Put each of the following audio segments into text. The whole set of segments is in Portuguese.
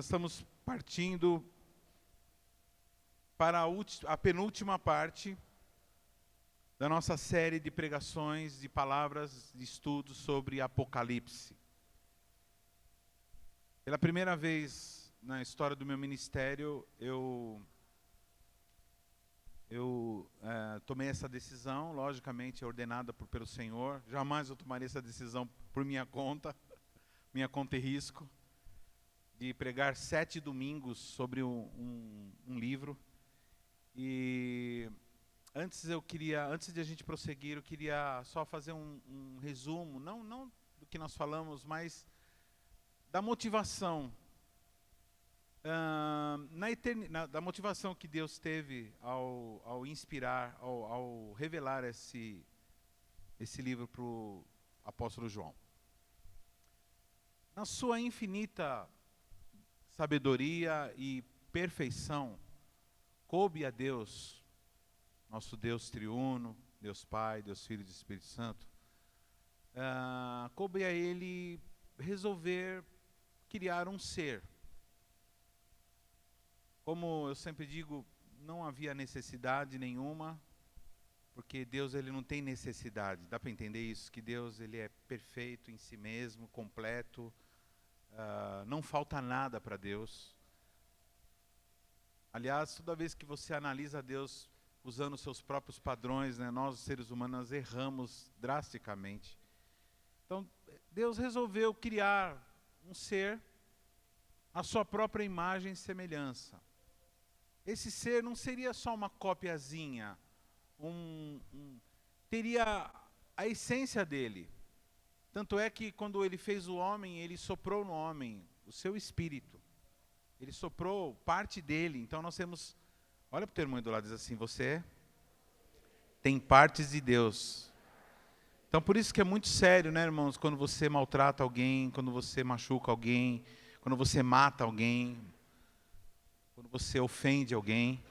Nós estamos partindo para a penúltima parte da nossa série de pregações, de palavras, de estudos sobre Apocalipse. Pela primeira vez na história do meu ministério, eu tomei essa decisão, logicamente ordenada pelo Senhor. Jamais eu tomaria essa decisão por minha conta e risco, de pregar 7 domingos sobre um livro. E antes de a gente prosseguir, eu queria só fazer um resumo, não do que nós falamos, mas da motivação. Da motivação que Deus teve ao inspirar, ao revelar esse livro para o apóstolo João. Na sua infinita sabedoria e perfeição, coube a Deus, nosso Deus triuno, Deus Pai, Deus Filho e Espírito Santo, coube a Ele resolver criar um ser. Como eu sempre digo, não havia necessidade nenhuma, porque Deus ele não tem necessidade. Dá para entender isso? Que Deus ele é perfeito em si mesmo, completo, não falta nada para Deus. Aliás, toda vez que você analisa Deus usando seus próprios padrões, né, nós, os seres humanos, nós erramos drasticamente. Então, Deus resolveu criar um ser à sua própria imagem e semelhança. Esse ser não seria só uma copiazinha, teria a essência dele. Tanto é que quando ele fez o homem, ele soprou no homem o seu espírito. Ele soprou parte dele. Então nós temos, olha para o teu irmão do lado e diz assim, você tem partes de Deus. Então por isso que é muito sério, né, irmãos, quando você maltrata alguém, quando você machuca alguém, quando você mata alguém, quando você ofende alguém,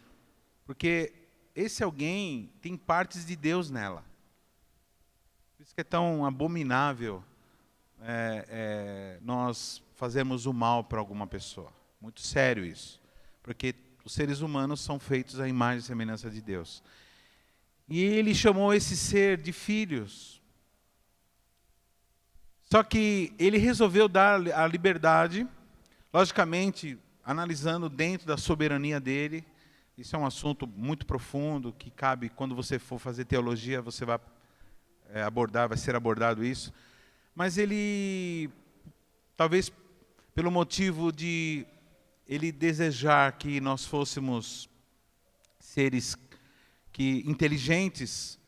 porque esse alguém tem partes de Deus nela. Por isso que é tão abominável nós fazemos o mal para alguma pessoa. Muito sério isso, porque os seres humanos são feitos à imagem e semelhança de Deus. E ele chamou esse ser de filhos. Só que ele resolveu dar a liberdade, logicamente, analisando dentro da soberania dele. Isso é um assunto muito profundo, que cabe, quando você for fazer teologia, você vai vai ser abordado isso. Mas ele, talvez pelo motivo de ele desejar que nós fôssemos seres inteligentes,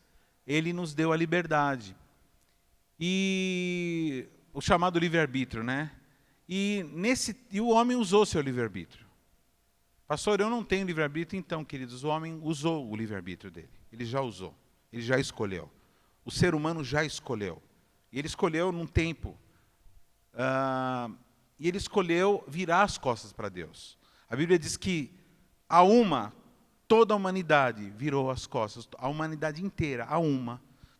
ele nos deu a liberdade. E o chamado livre-arbítrio, né? E o homem usou seu livre-arbítrio. Pastor, eu não tenho livre-arbítrio, então, queridos, o homem usou o livre-arbítrio dele. Ele já usou, ele já escolheu. O ser humano já escolheu. E ele escolheu num tempo. E ele escolheu virar as costas para Deus. A Bíblia diz que toda a humanidade virou as costas. A humanidade inteira,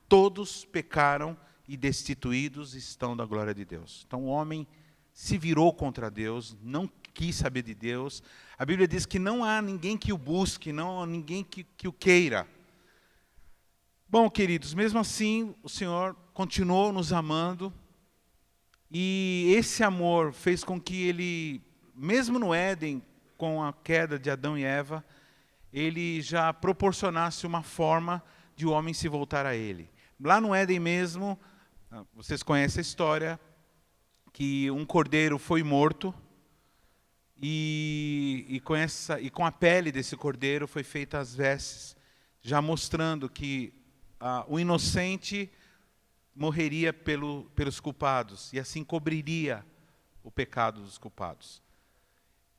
todos pecaram e destituídos estão da glória de Deus. Então o homem se virou contra Deus, não quis saber de Deus. A Bíblia diz que não há ninguém que o busque, não há ninguém que o queira. Bom, queridos, mesmo assim, o Senhor continuou nos amando. E esse amor fez com que ele, mesmo no Éden, com a queda de Adão e Eva, ele já proporcionasse uma forma de o homem se voltar a ele. Lá no Éden mesmo, vocês conhecem a história, que um cordeiro foi morto, e com a pele desse cordeiro foi feita as vestes, já mostrando que o inocente morreria pelos culpados, e assim cobriria o pecado dos culpados.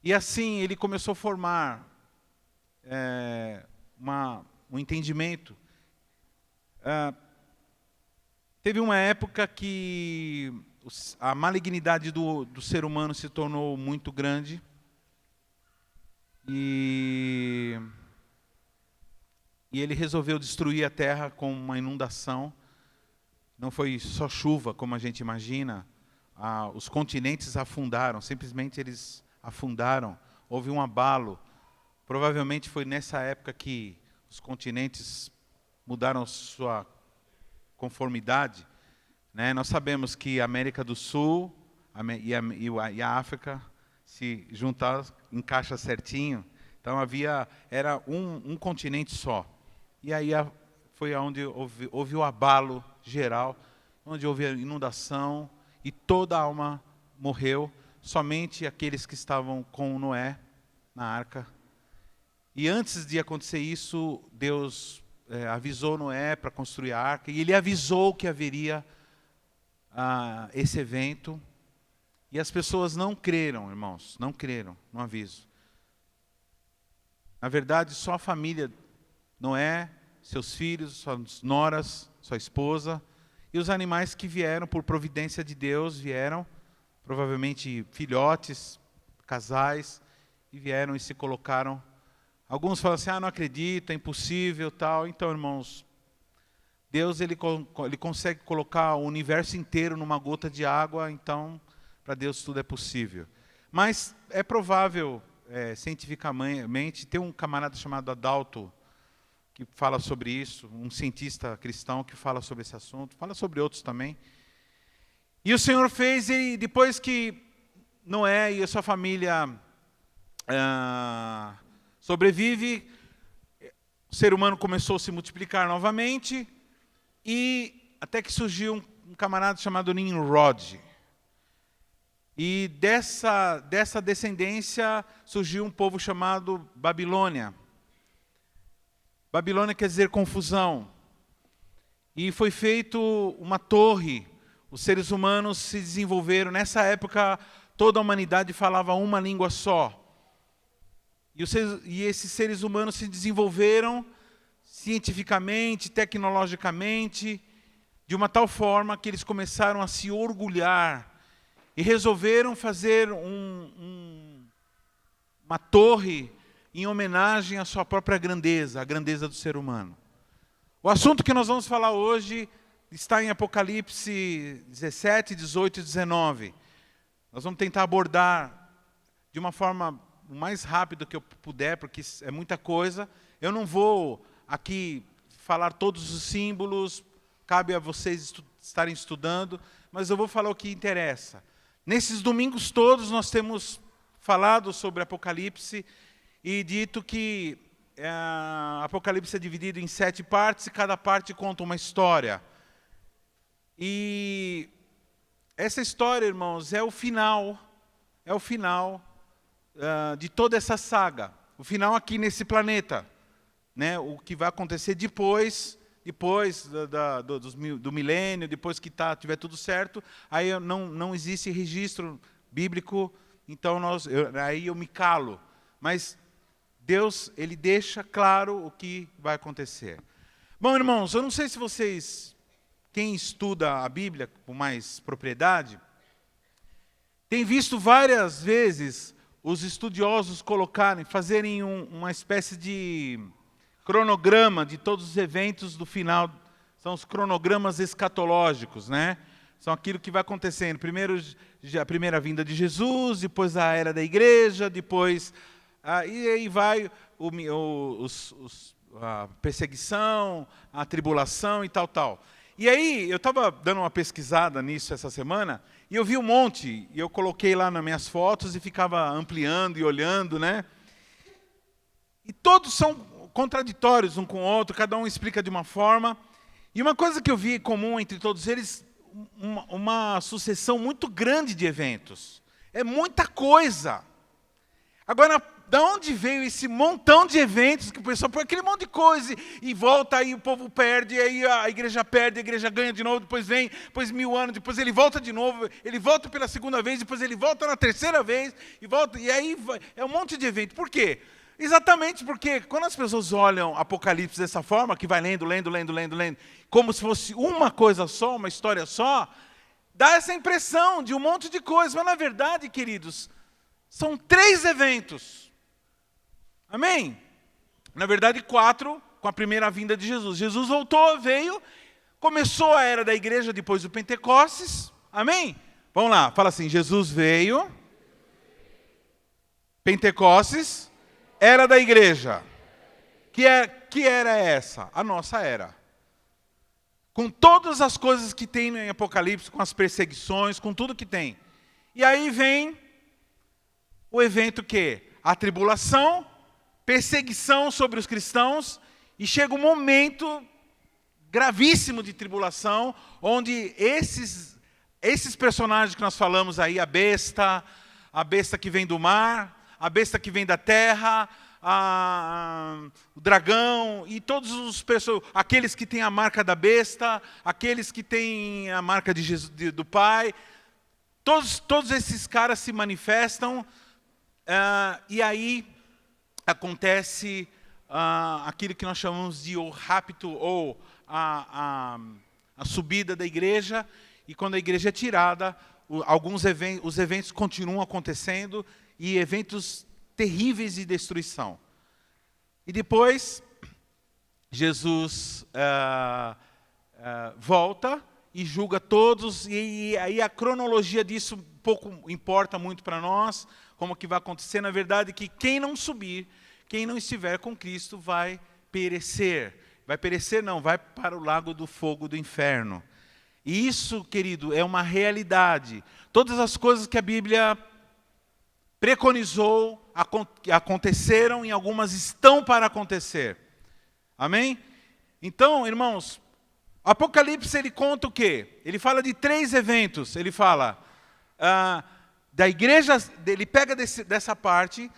E assim ele começou a formar um entendimento. Teve uma época que a malignidade do ser humano se tornou muito grande, e ele resolveu destruir a terra com uma inundação. Não foi só chuva, como a gente imagina. Os continentes afundaram, simplesmente eles afundaram, houve um abalo. Provavelmente foi nessa época que os continentes mudaram sua conformidade, né? Nós sabemos que a América do Sul e a África se juntaram, encaixa certinho. Então era um continente só. E aí foi onde houve o abalo geral, onde houve a inundação e toda a alma morreu, somente aqueles que estavam com Noé na arca. E antes de acontecer isso, Deus avisou Noé para construir a arca, e ele avisou que haveria esse evento. E as pessoas não creram, irmãos, não creram no aviso. Na verdade, só a família, Noé, seus filhos, suas noras, sua esposa, e os animais que vieram por providência de Deus, vieram, provavelmente filhotes, casais, e vieram e se colocaram. Alguns falam assim, não acredito, é impossível, tal. Então, irmãos, Deus ele consegue colocar o universo inteiro numa gota de água, então, para Deus tudo é possível. Mas é provável, cientificamente, tem um camarada chamado Adalto, que fala sobre isso, um cientista cristão que fala sobre esse assunto, fala sobre outros também. E o Senhor fez, e depois que Noé e a sua família sobrevive, o ser humano começou a se multiplicar novamente, e até que surgiu um camarada chamado Nimrod. E dessa descendência surgiu um povo chamado Babilônia. Babilônia quer dizer confusão. E foi feito uma torre. Os seres humanos se desenvolveram. Nessa época, toda a humanidade falava uma língua só. E esses seres humanos se desenvolveram cientificamente, tecnologicamente, de uma tal forma que eles começaram a se orgulhar e resolveram fazer uma torre em homenagem à sua própria grandeza, a grandeza do ser humano. O assunto que nós vamos falar hoje está em Apocalipse 17, 18 e 19. Nós vamos tentar abordar de uma forma o mais rápido que eu puder, porque é muita coisa. Eu não vou aqui falar todos os símbolos, cabe a vocês estarem estudando, mas eu vou falar o que interessa. Nesses domingos todos nós temos falado sobre Apocalipse e dito que Apocalipse é dividido em 7 partes e cada parte conta uma história. E essa história, irmãos, é o final de toda essa saga. O final aqui nesse planeta, né? O que vai acontecer depois do milênio, depois que tiver tudo certo, aí não existe registro bíblico, então aí eu me calo. Mas Deus, ele deixa claro o que vai acontecer. Bom, irmãos, eu não sei se vocês, quem estuda a Bíblia com mais propriedade, tem visto várias vezes os estudiosos fazerem uma espécie de cronograma de todos os eventos do final. São os cronogramas escatológicos, né? São aquilo que vai acontecendo. Primeiro a primeira vinda de Jesus, depois a era da igreja, depois e aí vai a perseguição, a tribulação e tal. E aí eu estava dando uma pesquisada nisso essa semana, e eu vi um monte, e eu coloquei lá nas minhas fotos e ficava ampliando e olhando, né? E todos são contraditórios um com o outro, cada um explica de uma forma. E uma coisa que eu vi comum entre todos eles, uma sucessão muito grande de eventos. É muita coisa. Agora, de onde veio esse montão de eventos que o pessoal põe aquele monte de coisa e volta, aí o povo perde, aí a igreja perde, a igreja ganha de novo, depois vem, depois 1000 anos, depois ele volta de novo, ele volta pela segunda vez, depois ele volta na terceira vez, e aí é um monte de evento. Por quê? Exatamente porque quando as pessoas olham Apocalipse dessa forma, que vai lendo, como se fosse uma coisa só, uma história só, dá essa impressão de um monte de coisa. Mas na verdade, queridos, são 3 eventos. Amém? Na verdade, 4 com a primeira vinda de Jesus. Jesus voltou, veio, começou a era da igreja depois do Pentecostes. Amém? Vamos lá, fala assim, Jesus veio, Pentecostes, era da igreja. Que era essa? A nossa era. Com todas as coisas que tem em Apocalipse, com as perseguições, com tudo que tem. E aí vem o evento que? A tribulação, perseguição sobre os cristãos, e chega um momento gravíssimo de tribulação, onde esses personagens que nós falamos aí, a besta que vem do mar, a besta que vem da terra, o dragão e todos aqueles que têm a marca da besta, aqueles que têm a marca de Jesus, do Pai, todos esses caras se manifestam, e aí acontece aquilo que nós chamamos de o rapto ou a subida da igreja, e quando a igreja é tirada, os eventos continuam acontecendo, e eventos terríveis de destruição. E depois, Jesus volta e julga todos, e aí a cronologia disso pouco importa muito para nós, como que vai acontecer. Na verdade, que quem não subir, quem não estiver com Cristo vai perecer. Vai perecer não, vai para o lago do fogo do inferno. E isso, querido, é uma realidade. Todas as coisas que a Bíblia preconizou, aconteceram, e algumas estão para acontecer. Amém? Então, irmãos, Apocalipse ele conta o quê? Ele fala de 3 eventos. Ele fala da igreja, ele pega dessa parte,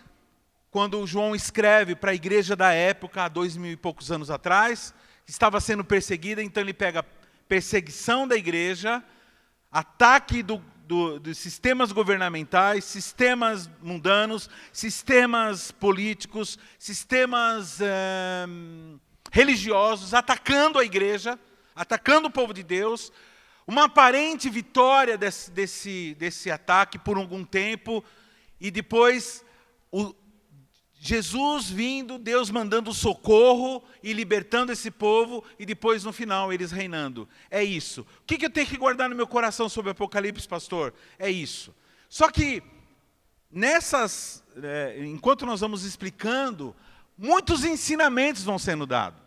quando João escreve para a igreja da época, há 2000 e poucos anos atrás, que estava sendo perseguida, então ele pega perseguição da igreja, ataque dos sistemas governamentais, sistemas mundanos, sistemas políticos, sistemas religiosos, atacando a igreja, atacando o povo de Deus, uma aparente vitória desse ataque por algum tempo, e depois Jesus vindo, Deus mandando socorro e libertando esse povo, e depois no final eles reinando. É isso. O que eu tenho que guardar no meu coração sobre o Apocalipse, pastor? É isso. Só que enquanto nós vamos explicando, muitos ensinamentos vão sendo dados.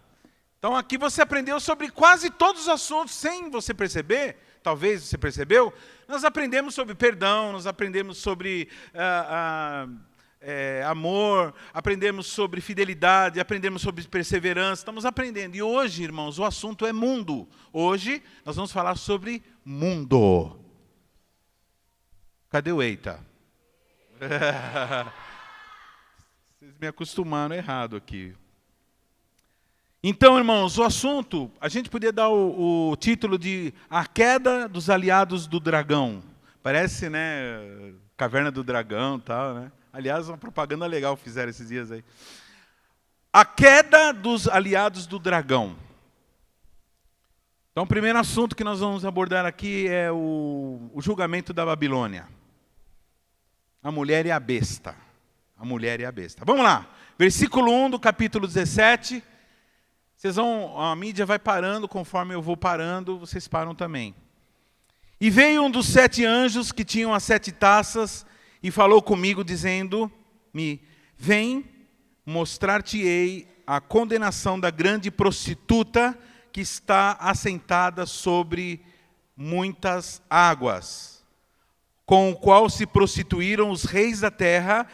Então aqui você aprendeu sobre quase todos os assuntos, sem você perceber, talvez você percebeu, nós aprendemos sobre perdão, nós aprendemos sobre amor, aprendemos sobre fidelidade, aprendemos sobre perseverança, estamos aprendendo. E hoje, irmãos, o assunto é mundo. Hoje nós vamos falar sobre mundo. Cadê o eita? Vocês me acostumaram errado aqui. Então, irmãos, o assunto, a gente podia dar o título de A Queda dos Aliados do Dragão. Parece, né, Caverna do Dragão e tal, né? Aliás, uma propaganda legal fizeram esses dias aí. A queda dos aliados do dragão. Então, o primeiro assunto que nós vamos abordar aqui é o julgamento da Babilônia. A mulher e a besta. A mulher e a besta. Vamos lá. Versículo 1 do capítulo 17. A mídia vai parando, conforme eu vou parando, vocês param também. E veio um dos 7 anjos que tinham as 7 taças, e falou comigo, dizendo-me: vem, mostrar-te-ei a condenação da grande prostituta que está assentada sobre muitas águas, com o qual se prostituíram os reis da terra,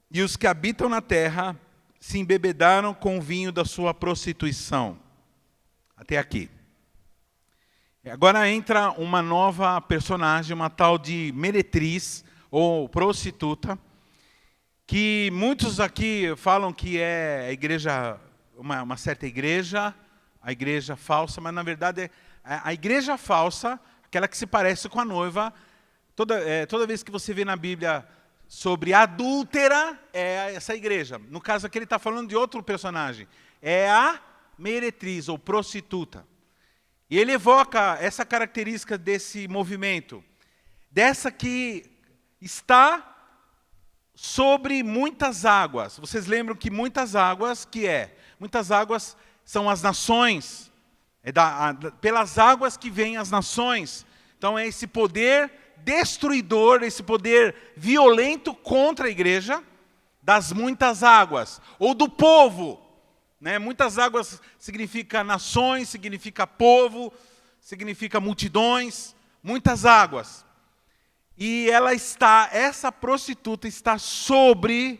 e os que habitam na terra se embebedaram com o vinho da sua prostituição. Até aqui. Agora entra uma nova personagem, uma tal de meretriz, ou prostituta, que muitos aqui falam que é a igreja, uma certa igreja, a igreja falsa, mas na verdade a igreja falsa, aquela que se parece com a noiva. Toda vez que você vê na Bíblia sobre adúltera, é essa igreja. No caso aqui ele está falando de outro personagem, é a meretriz ou prostituta. E ele evoca essa característica desse movimento, dessa que está sobre muitas águas. Vocês lembram que muitas águas, muitas águas são as nações. Pelas águas que vêm as nações. Então é esse poder destruidor, esse poder violento contra a igreja. das muitas águas, ou do povo. Né? Muitas águas significa nações, significa povo, significa multidões, muitas águas. E essa prostituta está sobre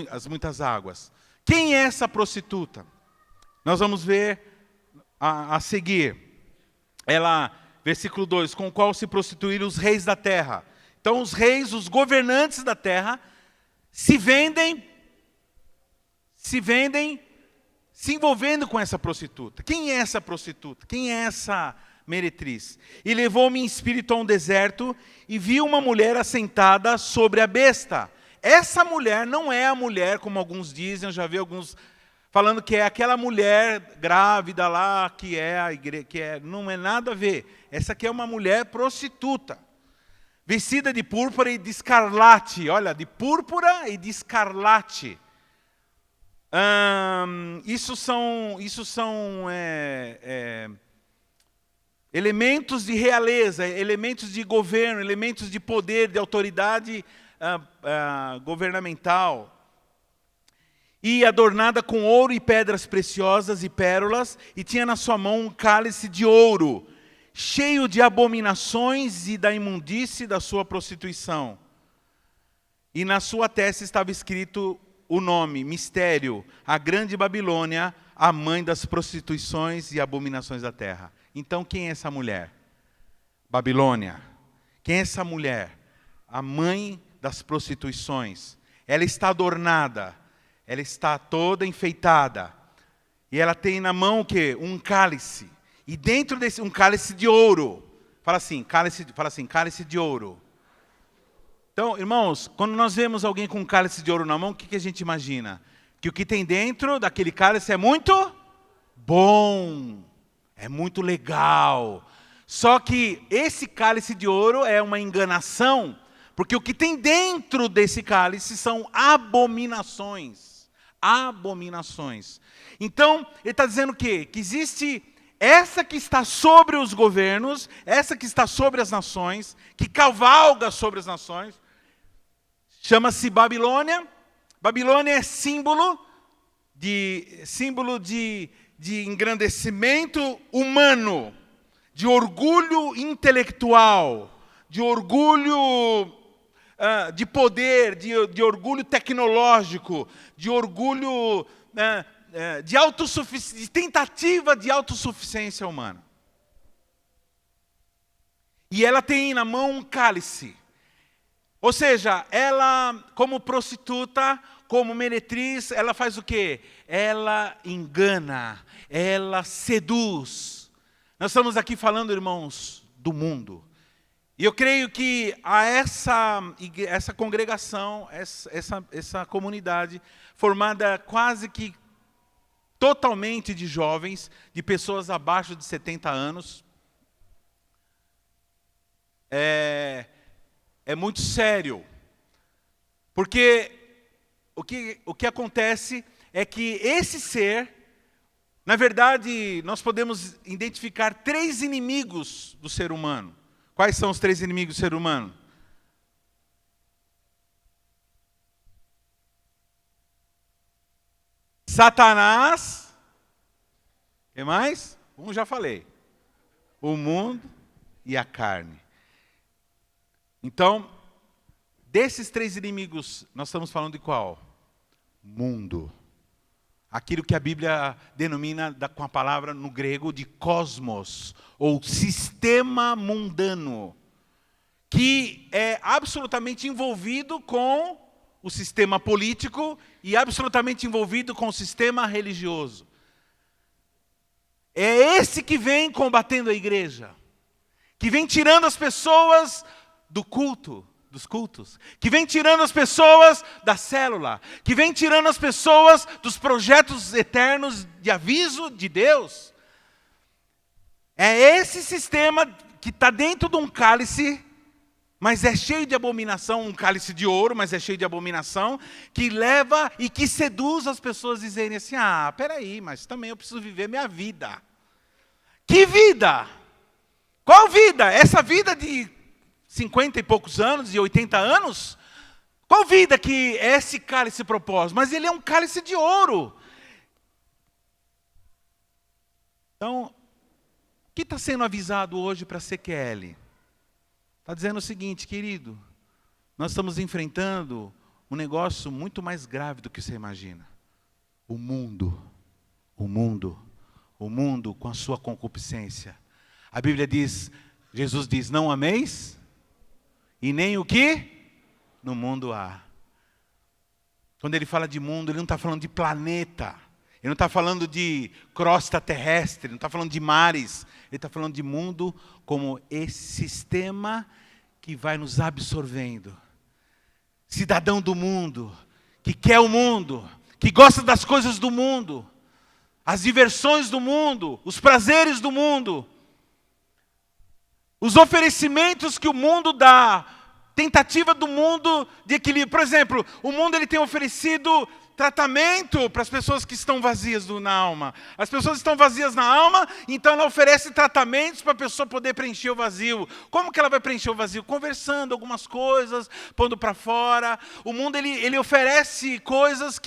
as muitas águas. Quem é essa prostituta? Nós vamos ver a seguir. Versículo 2, com o qual se prostituíram os reis da terra. Então os reis, os governantes da terra, se envolvendo com essa prostituta. Quem é essa prostituta? Quem é essa meretriz? E levou-me em espírito a um deserto e vi uma mulher assentada sobre a besta. Essa mulher não é a mulher, como alguns dizem, eu já vi alguns falando que é aquela mulher grávida lá, que é a igreja, não é nada a ver. Essa aqui é uma mulher prostituta, vestida de púrpura e de escarlate. Olha, de púrpura e de escarlate. Isso são elementos de realeza, elementos de governo, elementos de poder, de autoridade governamental. E adornada com ouro e pedras preciosas e pérolas, e tinha na sua mão um cálice de ouro, cheio de abominações e da imundície da sua prostituição. E na sua testa estava escrito o nome, mistério, a grande Babilônia, a mãe das prostituições e abominações da terra. Então quem é essa mulher? Babilônia. Quem é essa mulher? A mãe das prostituições. Ela está adornada, ela está toda enfeitada. E ela tem na mão o quê? Um cálice. E dentro desse, um cálice de ouro. Fala assim, cálice de ouro. Então, irmãos, quando nós vemos alguém com um cálice de ouro na mão, o que a gente imagina? Que o que tem dentro daquele cálice é muito bom, é muito legal. Só que esse cálice de ouro é uma enganação, porque o que tem dentro desse cálice são abominações. Abominações. Então, ele está dizendo o quê? Que existe essa que está sobre os governos, essa que está sobre as nações, que cavalga sobre as nações, chama-se Babilônia. Babilônia é símbolo de engrandecimento humano, de orgulho intelectual, de orgulho de poder, de orgulho tecnológico, de orgulho de tentativa de autossuficiência humana. E ela tem na mão um cálice. Ou seja, ela, como prostituta, como meretriz, ela faz o quê? Ela engana, ela seduz. Nós estamos aqui falando, irmãos, do mundo. E eu creio que essa congregação, essa comunidade, formada quase que totalmente de jovens, de pessoas abaixo de 70 anos, é muito sério. Porque o que acontece é que esse ser, na verdade, nós podemos identificar 3 inimigos do ser humano. Quais são os 3 inimigos do ser humano? Satanás. O que mais? Já falei. O mundo e a carne. Então, desses 3 inimigos, nós estamos falando de qual? Mundo. Aquilo que a Bíblia denomina com a palavra no grego de cosmos, ou sistema mundano, que é absolutamente envolvido com o sistema político e absolutamente envolvido com o sistema religioso. É esse que vem combatendo a igreja, que vem tirando as pessoas dos cultos, que vem tirando as pessoas da célula, que vem tirando as pessoas dos projetos eternos de aviso de Deus. É esse sistema que está dentro de um cálice, mas é cheio de abominação, um cálice de ouro, mas é cheio de abominação, que leva e que seduz as pessoas a dizerem assim, peraí, mas também eu preciso viver minha vida. Que vida? Qual vida? Essa vida de 50 e poucos anos, de 80 anos? Qual vida que é esse cálice propósito? Mas ele é um cálice de ouro. Então, o que está sendo avisado hoje para a CQL? Está dizendo o seguinte, querido, nós estamos enfrentando um negócio muito mais grave do que você imagina. O mundo com a sua concupiscência. A Bíblia diz, Jesus diz, não ameis, e nem o que no mundo há. Quando ele fala de mundo, ele não está falando de planeta. Ele não está falando de crosta terrestre, não está falando de mares. Ele está falando de mundo como esse sistema que vai nos absorvendo. Cidadão do mundo, que quer o mundo, que gosta das coisas do mundo, as diversões do mundo, os prazeres do mundo, os oferecimentos que o mundo dá, tentativa do mundo de equilíbrio. Por exemplo, o mundo ele tem oferecido tratamento para as pessoas que estão vazias na alma. As pessoas estão vazias na alma, então ela oferece tratamentos para a pessoa poder preencher o vazio. Como que ela vai preencher o vazio? Conversando algumas coisas, pondo para fora. O mundo ele oferece coisas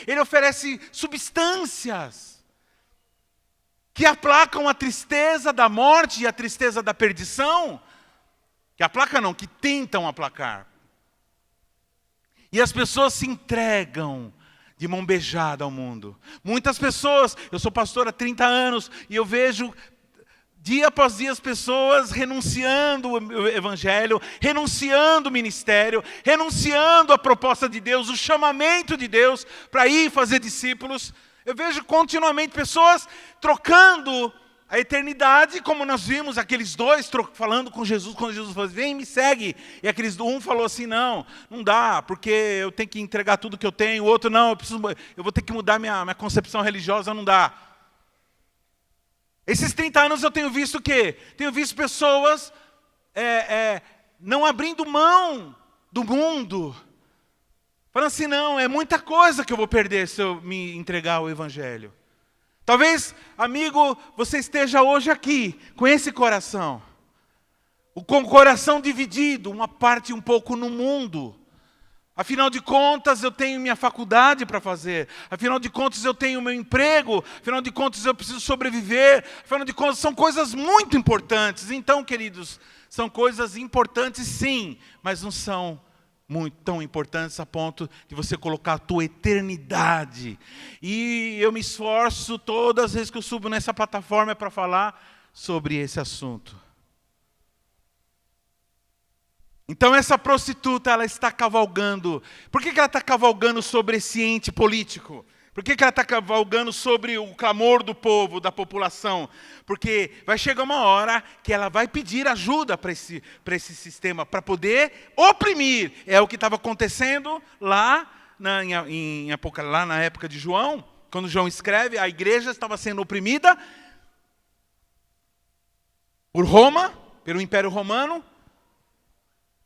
ele oferece substâncias que aplacam a tristeza da morte e a tristeza da perdição. Que aplacam não, que tentam aplacar. E as pessoas se entregam de mão beijada ao mundo. Muitas pessoas, eu sou pastor há 30 anos, e eu vejo dia após dia as pessoas renunciando o evangelho, renunciando o ministério, renunciando a proposta de Deus, o chamamento de Deus para ir fazer discípulos. Eu vejo continuamente pessoas trocando a eternidade, como nós vimos aqueles dois falando com Jesus, quando Jesus falou, vem, me segue. E aqueles um falou assim, não dá, porque eu tenho que entregar tudo que eu tenho. O outro, não, eu vou ter que mudar minha concepção religiosa, não dá. Esses 30 anos eu tenho visto o quê? Tenho visto pessoas não abrindo mão do mundo. Falando assim, não, é muita coisa que eu vou perder se eu me entregar ao evangelho. Talvez, amigo, você esteja hoje aqui com esse coração. Com o coração dividido, uma parte um pouco no mundo. Afinal de contas, eu tenho minha faculdade para fazer. Afinal de contas, eu tenho meu emprego. Afinal de contas, eu preciso sobreviver. Afinal de contas, são coisas muito importantes. Então, queridos, são coisas importantes sim, mas não são muito tão importantes a ponto de você colocar a tua eternidade. E eu me esforço todas as vezes que eu subo nessa plataforma para falar sobre esse assunto. Então essa prostituta, ela está cavalgando. Por que ela está cavalgando sobre esse ente político? Por que ela está cavalgando sobre o clamor do povo, da população? Porque vai chegar uma hora que ela vai pedir ajuda para esse sistema, para poder oprimir. É o que estava acontecendo lá lá na época de João. Quando João escreve, a igreja estava sendo oprimida por Roma, pelo Império Romano,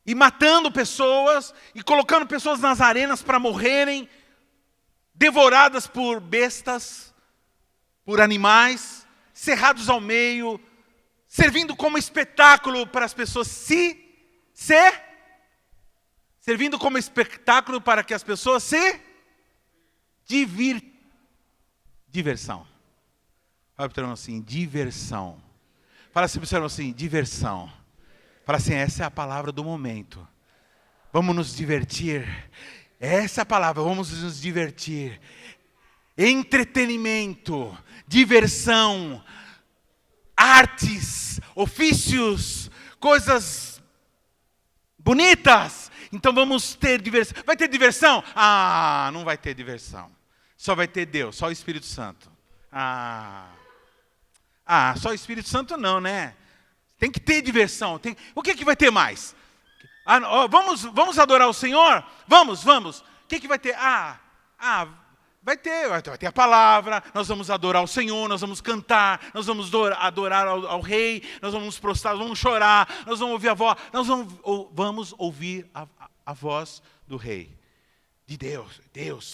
e matando pessoas, e colocando pessoas nas arenas para morrerem, devoradas por bestas, por animais, cerrados ao meio, servindo como espetáculo para as pessoas servindo como espetáculo para que as pessoas se diversão. Fala para o teu irmão assim, diversão. Fala assim para o seu irmão assim, diversão. Fala assim, essa é a palavra do momento. Vamos nos divertir. Essa é a palavra, vamos nos divertir. Entretenimento, diversão, artes, ofícios, coisas bonitas. Então vamos ter diversão. Vai ter diversão? Ah, não vai ter diversão. Só vai ter Deus, só o Espírito Santo. Só o Espírito Santo não, né? Tem que ter diversão. O que vai ter mais? Vamos adorar o Senhor? Vamos. O que vai ter? Vai ter a palavra, nós vamos adorar o Senhor, nós vamos cantar, nós vamos adorar ao Rei, nós vamos nos prostrar, nós vamos chorar, nós vamos ouvir a voz, nós vamos ouvir a voz do Rei, de Deus,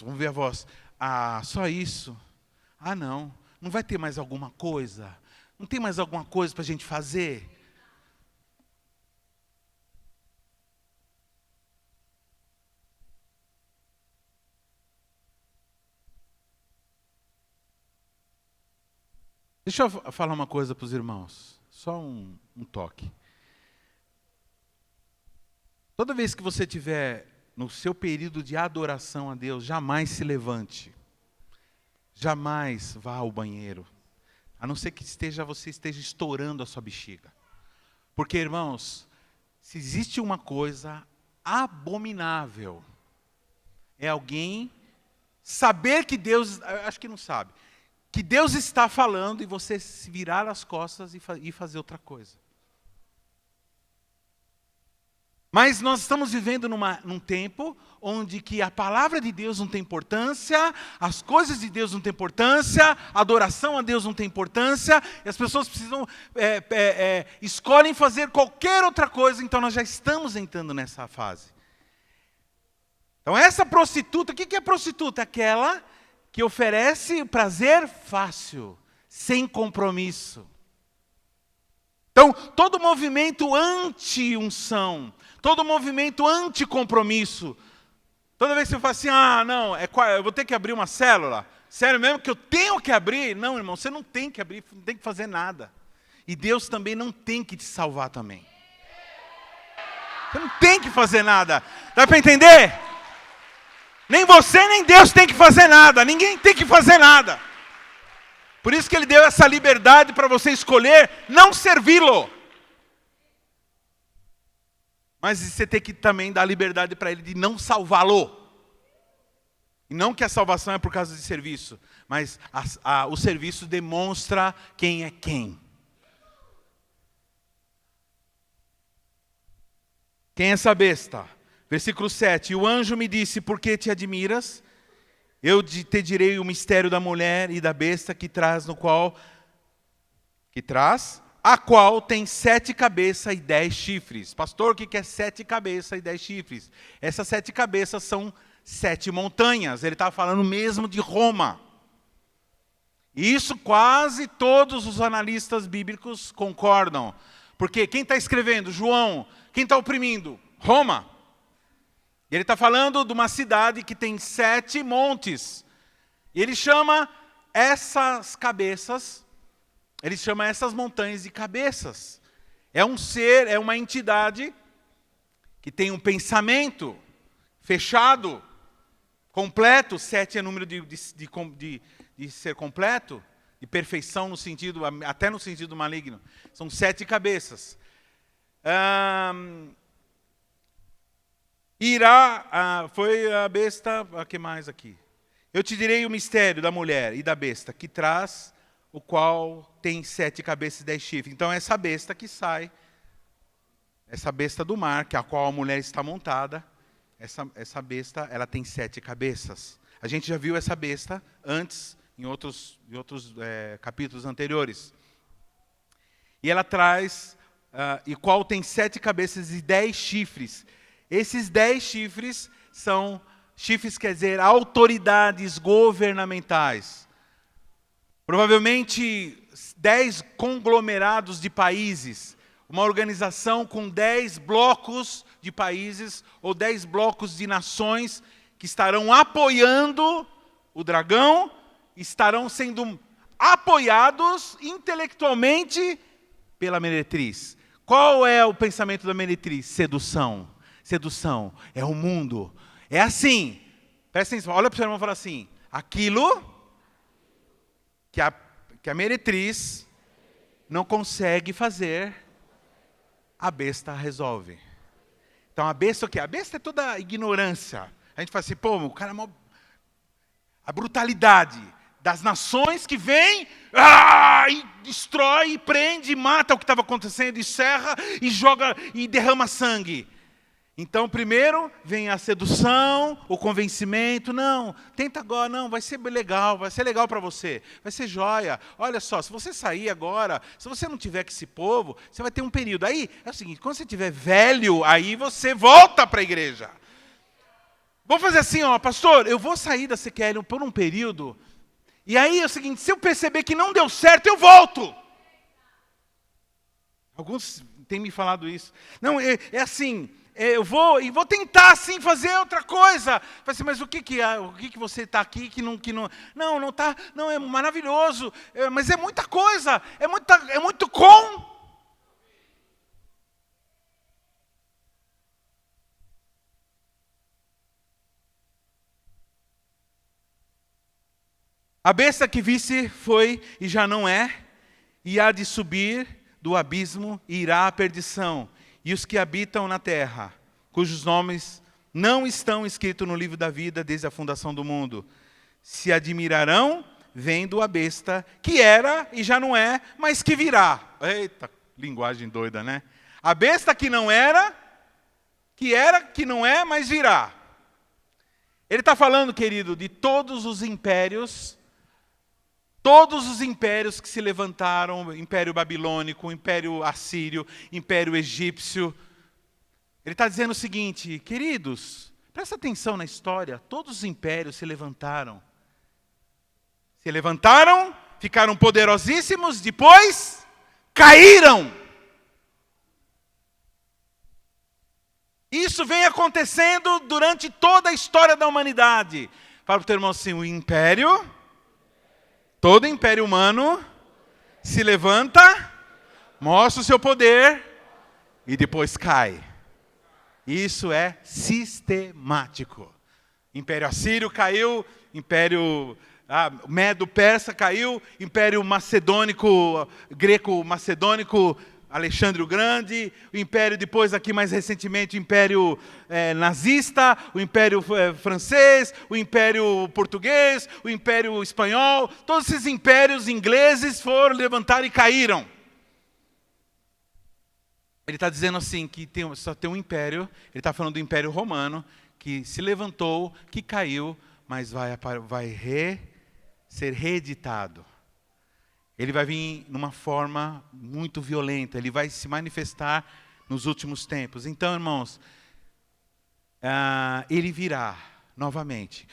vamos ouvir a voz. Só isso? Não vai ter mais alguma coisa? Não tem mais alguma coisa para a gente fazer? Deixa eu falar uma coisa para os irmãos. Só um toque. Toda vez que você estiver no seu período de adoração a Deus, jamais se levante. Jamais vá ao banheiro. A não ser que você esteja estourando a sua bexiga. Porque, irmãos, se existe uma coisa abominável, é alguém saber que Deus, acho que não sabe, que Deus está falando e você se virar as costas e fazer outra coisa. Mas nós estamos vivendo num tempo onde que a palavra de Deus não tem importância, as coisas de Deus não têm importância, a adoração a Deus não tem importância, e as pessoas precisam, escolhem fazer qualquer outra coisa, então nós já estamos entrando nessa fase. Então essa prostituta, o que é prostituta? Aquela que oferece prazer fácil, sem compromisso. Então, todo movimento anti-unção, todo movimento anti-compromisso, toda vez que você fala assim, não, eu vou ter que abrir uma célula, sério mesmo que eu tenho que abrir? Não, irmão, você não tem que abrir, não tem que fazer nada. E Deus também não tem que te salvar também. Você não tem que fazer nada. Dá para entender? Nem você, nem Deus tem que fazer nada, ninguém tem que fazer nada. Por isso que Ele deu essa liberdade para você escolher não servi-lo. Mas você tem que também dar liberdade para Ele de não salvá-lo. E não que a salvação é por causa de serviço, mas o serviço demonstra quem é quem. Quem é essa besta? Versículo 7. E o anjo me disse, por que te admiras? Eu te direi o mistério da mulher e da besta a qual tem 7 cabeças e 10 chifres. Pastor, o que é 7 cabeças e 10 chifres? Essas 7 cabeças são 7 montanhas. Ele estava falando mesmo de Roma. E isso quase todos os analistas bíblicos concordam. Porque quem está escrevendo? João. Quem está oprimindo? Roma. Ele está falando de uma cidade que tem 7 montes. E ele chama essas cabeças, ele chama essas montanhas de cabeças. É um ser, é uma entidade que tem um pensamento fechado, completo. 7 é número de ser completo, de perfeição no sentido, até no sentido maligno. São 7 cabeças. Foi a besta, o que mais aqui? Eu te direi o mistério da mulher e da besta, que traz, o qual tem 7 cabeças e 10 chifres. Então essa besta que sai, essa besta do mar, que a qual a mulher está montada, essa besta, ela tem 7 cabeças. A gente já viu essa besta antes, em outros capítulos anteriores. E ela traz, e qual tem 7 cabeças e 10 chifres. Esses 10 chifres são, chifres quer dizer autoridades governamentais. Provavelmente 10 conglomerados de países, uma organização com 10 blocos de países ou 10 blocos de nações que estarão apoiando o dragão, estarão sendo apoiados intelectualmente pela meretriz. Qual é o pensamento da meretriz? Sedução. Sedução, é o mundo. É assim, presta atenção, olha para o seu irmão e fala assim, aquilo que a meretriz não consegue fazer, a besta resolve. Então a besta o quê? A besta é toda a ignorância. A gente fala assim, o cara é mó... A brutalidade das nações que vem e destrói, e prende, e mata o que estava acontecendo, e serra, e joga, e derrama sangue. Então, primeiro vem a sedução, o convencimento. Não, tenta agora, não, vai ser legal para você, vai ser joia. Olha só, se você sair agora, se você não tiver com esse povo, você vai ter um período. Aí, é o seguinte, quando você estiver velho, aí você volta para a igreja. Vamos fazer assim, pastor, eu vou sair da CQL por um período, e aí é o seguinte, se eu perceber que não deu certo, eu volto. Alguns têm me falado isso. Não, é assim... eu vou tentar assim fazer outra coisa. Assim, mas o que você está aqui que não não está, não, é maravilhoso, mas é muita coisa, é muito com. A besta que visse foi e já não é, e há de subir do abismo e irá à perdição. E os que habitam na terra, cujos nomes não estão escritos no livro da vida desde a fundação do mundo, se admirarão vendo a besta que era e já não é, mas que virá. Eita, linguagem doida, né? A besta que não era, que não é, mas virá. Ele está falando, querido, de todos os impérios que se levantaram, Império Babilônico, Império Assírio, Império Egípcio. Ele está dizendo o seguinte, queridos, presta atenção na história, todos os impérios se levantaram. Se levantaram, ficaram poderosíssimos, depois caíram. Isso vem acontecendo durante toda a história da humanidade. Fala para o teu irmão assim, todo império humano se levanta, mostra o seu poder e depois cai. Isso é sistemático. Império Assírio caiu, Império Medo-Persa caiu, Império Macedônico, Greco-Macedônico, Alexandre o Grande, o Império depois aqui mais recentemente, o Império Nazista, o Império Francês, o Império Português, o Império Espanhol, todos esses impérios ingleses foram levantar e caíram. Ele está dizendo assim, que só tem um império, ele está falando do Império Romano, que se levantou, que caiu, mas vai ser reeditado. Ele vai vir numa forma muito violenta, ele vai se manifestar nos últimos tempos. Então, irmãos, ele virá novamente.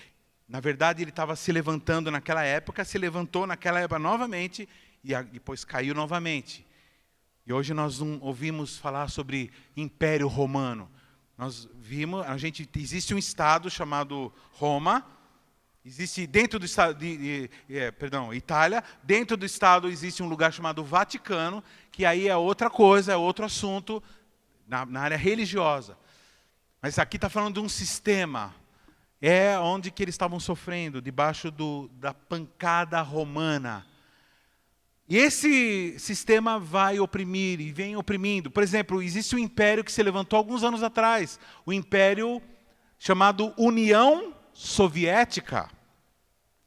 Na verdade, ele estava se levantando naquela época, se levantou naquela época novamente, e depois caiu novamente. E hoje nós não ouvimos falar sobre Império Romano. Nós vimos, existe um estado chamado Roma. Existe dentro do estado Itália, dentro do estado existe um lugar chamado Vaticano, que aí é outra coisa, é outro assunto na área religiosa. Mas aqui está falando de um sistema, é onde que eles estavam sofrendo, debaixo da pancada romana. E esse sistema vai oprimir e vem oprimindo. Por exemplo, existe um império que se levantou alguns anos atrás, o império chamado União Soviética.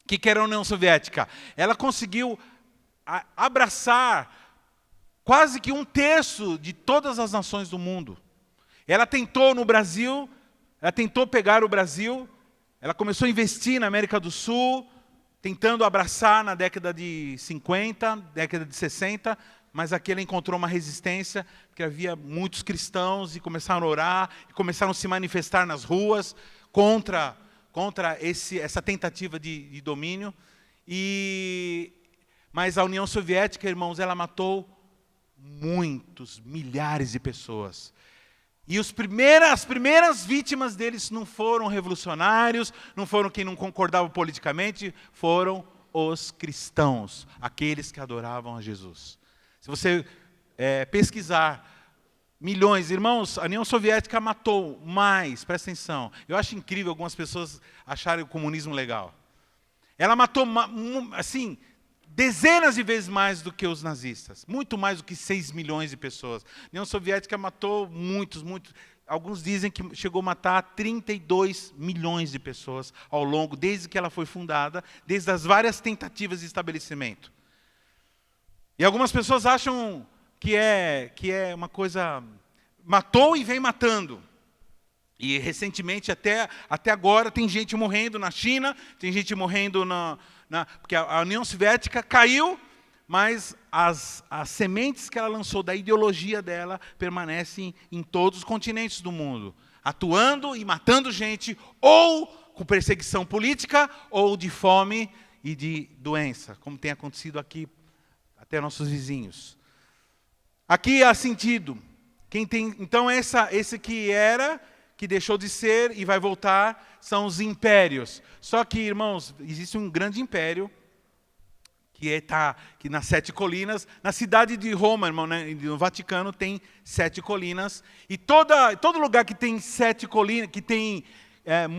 O que era a União Soviética? Ela conseguiu abraçar quase que 1/3 de todas as nações do mundo. Ela tentou no Brasil, ela tentou pegar o Brasil, ela começou a investir na América do Sul, tentando abraçar na década de 50, década de 60, mas aqui ela encontrou uma resistência, porque havia muitos cristãos e começaram a orar, e começaram a se manifestar nas ruas contra essa tentativa de domínio. Mas a União Soviética, irmãos, ela matou milhares de pessoas. E as primeiras vítimas deles não foram revolucionários, não foram quem não concordava politicamente, foram os cristãos, aqueles que adoravam a Jesus. Se você pesquisar, milhões, irmãos, a União Soviética matou mais, presta atenção. Eu acho incrível algumas pessoas acharem o comunismo legal. Ela matou, assim, dezenas de vezes mais do que os nazistas. Muito mais do que 6 milhões de pessoas. A União Soviética matou muitos. Alguns dizem que chegou a matar 32 milhões de pessoas ao longo, desde que ela foi fundada, desde as várias tentativas de estabelecimento. E algumas pessoas acham que é uma coisa... Matou e vem matando. E recentemente, até agora, tem gente morrendo na China, tem gente morrendo porque a União Soviética caiu, mas as sementes que ela lançou da ideologia dela permanecem em todos os continentes do mundo, atuando e matando gente, ou com perseguição política, ou de fome e de doença, como tem acontecido aqui até nossos vizinhos. Aqui há sentido Então esse que deixou de ser e vai voltar, são os impérios. Só que, irmãos, existe um grande império que nas 7 colinas, na cidade de Roma, irmão, né, no Vaticano tem 7 colinas, e todo lugar que tem 7 colinas, que tem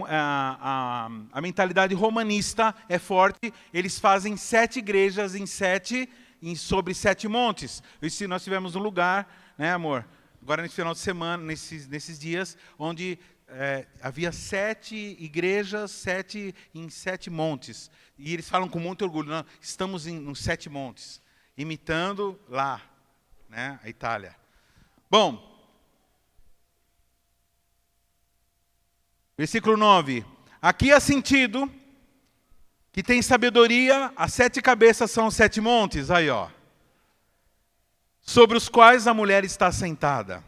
a mentalidade romanista é forte, eles fazem 7 igrejas sobre 7 montes. Isso nós tivemos um lugar, né, amor? Agora nesse final de semana, nesses dias, onde havia 7 igrejas, em 7 montes. E eles falam com muito orgulho, não, estamos nos 7 montes, imitando lá, né, a Itália. Bom, versículo 9. Aqui há sentido que tem sabedoria, as 7 cabeças são os 7 montes, aí ó, sobre os quais a mulher está sentada.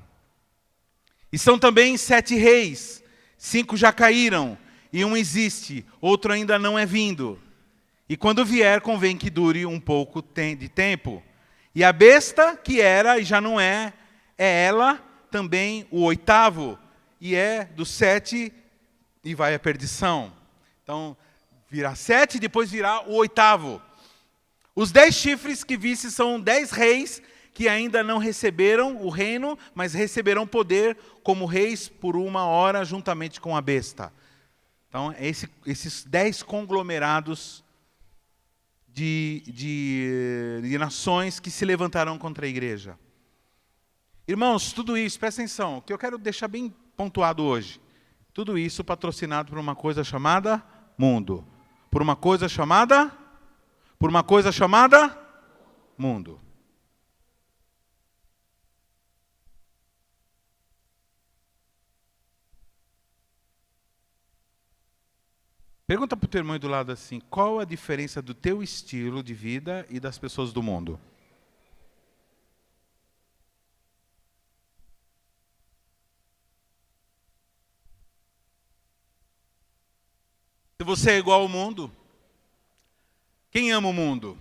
E são também 7 reis, 5 já caíram, e um existe, outro ainda não é vindo. E quando vier, convém que dure um pouco de tempo. E a besta que era e já não é ela também o 8º, e é dos 7 e vai à perdição. Então, virá 7 e depois virá o 8º. Os 10 chifres que viste são 10 reis que ainda não receberam o reino, mas receberão poder como reis por 1 hora juntamente com a besta. Então, esses 10 conglomerados de nações que se levantarão contra a igreja. Irmãos, tudo isso, presta atenção, o que eu quero deixar bem pontuado hoje. Tudo isso patrocinado por uma coisa chamada mundo. Por uma coisa chamada mundo. Pergunta para o teu irmão aí do lado assim, qual a diferença do teu estilo de vida e das pessoas do mundo? Se você é igual ao mundo, quem ama o mundo?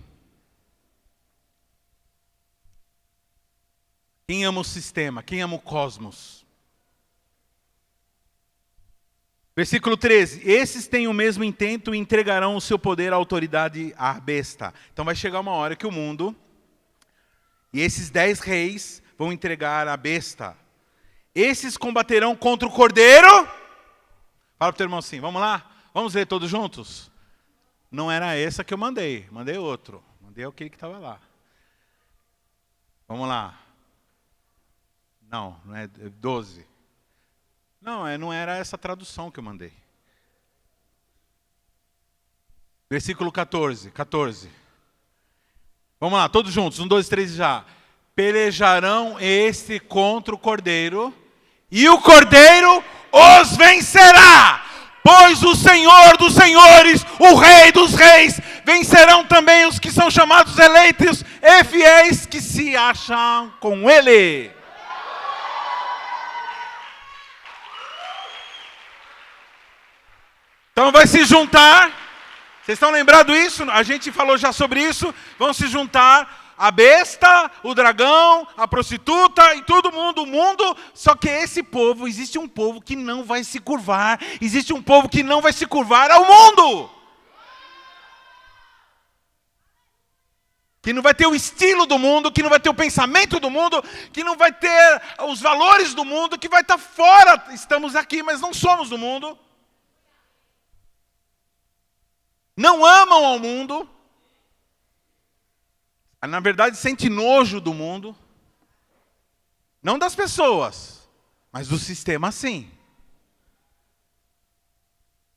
Quem ama o sistema? Quem ama o cosmos? Versículo 13. Esses têm o mesmo intento e entregarão o seu poder à autoridade à besta. Então vai chegar uma hora que o mundo e esses 10 reis vão entregar a besta. Esses combaterão contra o cordeiro. Fala para o teu irmão assim, vamos lá? Vamos ler todos juntos? Não era essa que eu mandei outro. Mandei aquele que estava lá. Vamos lá. Não é 12. Não era essa tradução que eu mandei. Versículo 14. Vamos lá, todos juntos. 1, 2, 3 já. Pelejarão este contra o cordeiro, e o cordeiro os vencerá. Pois o Senhor dos senhores, o Rei dos reis, vencerão também os que são chamados eleitos e fiéis que se acham com ele. Então vai se juntar, vocês estão lembrados disso? A gente falou já sobre isso. Vão se juntar a besta, o dragão, a prostituta e todo mundo, o mundo. Só que esse povo, existe um povo que não vai se curvar. Existe um povo que não vai se curvar ao mundo. Que não vai ter o estilo do mundo, que não vai ter o pensamento do mundo, que não vai ter os valores do mundo, que vai estar fora. Estamos aqui, mas não somos do mundo. Não amam ao mundo, na verdade sente nojo do mundo, não das pessoas, mas do sistema sim.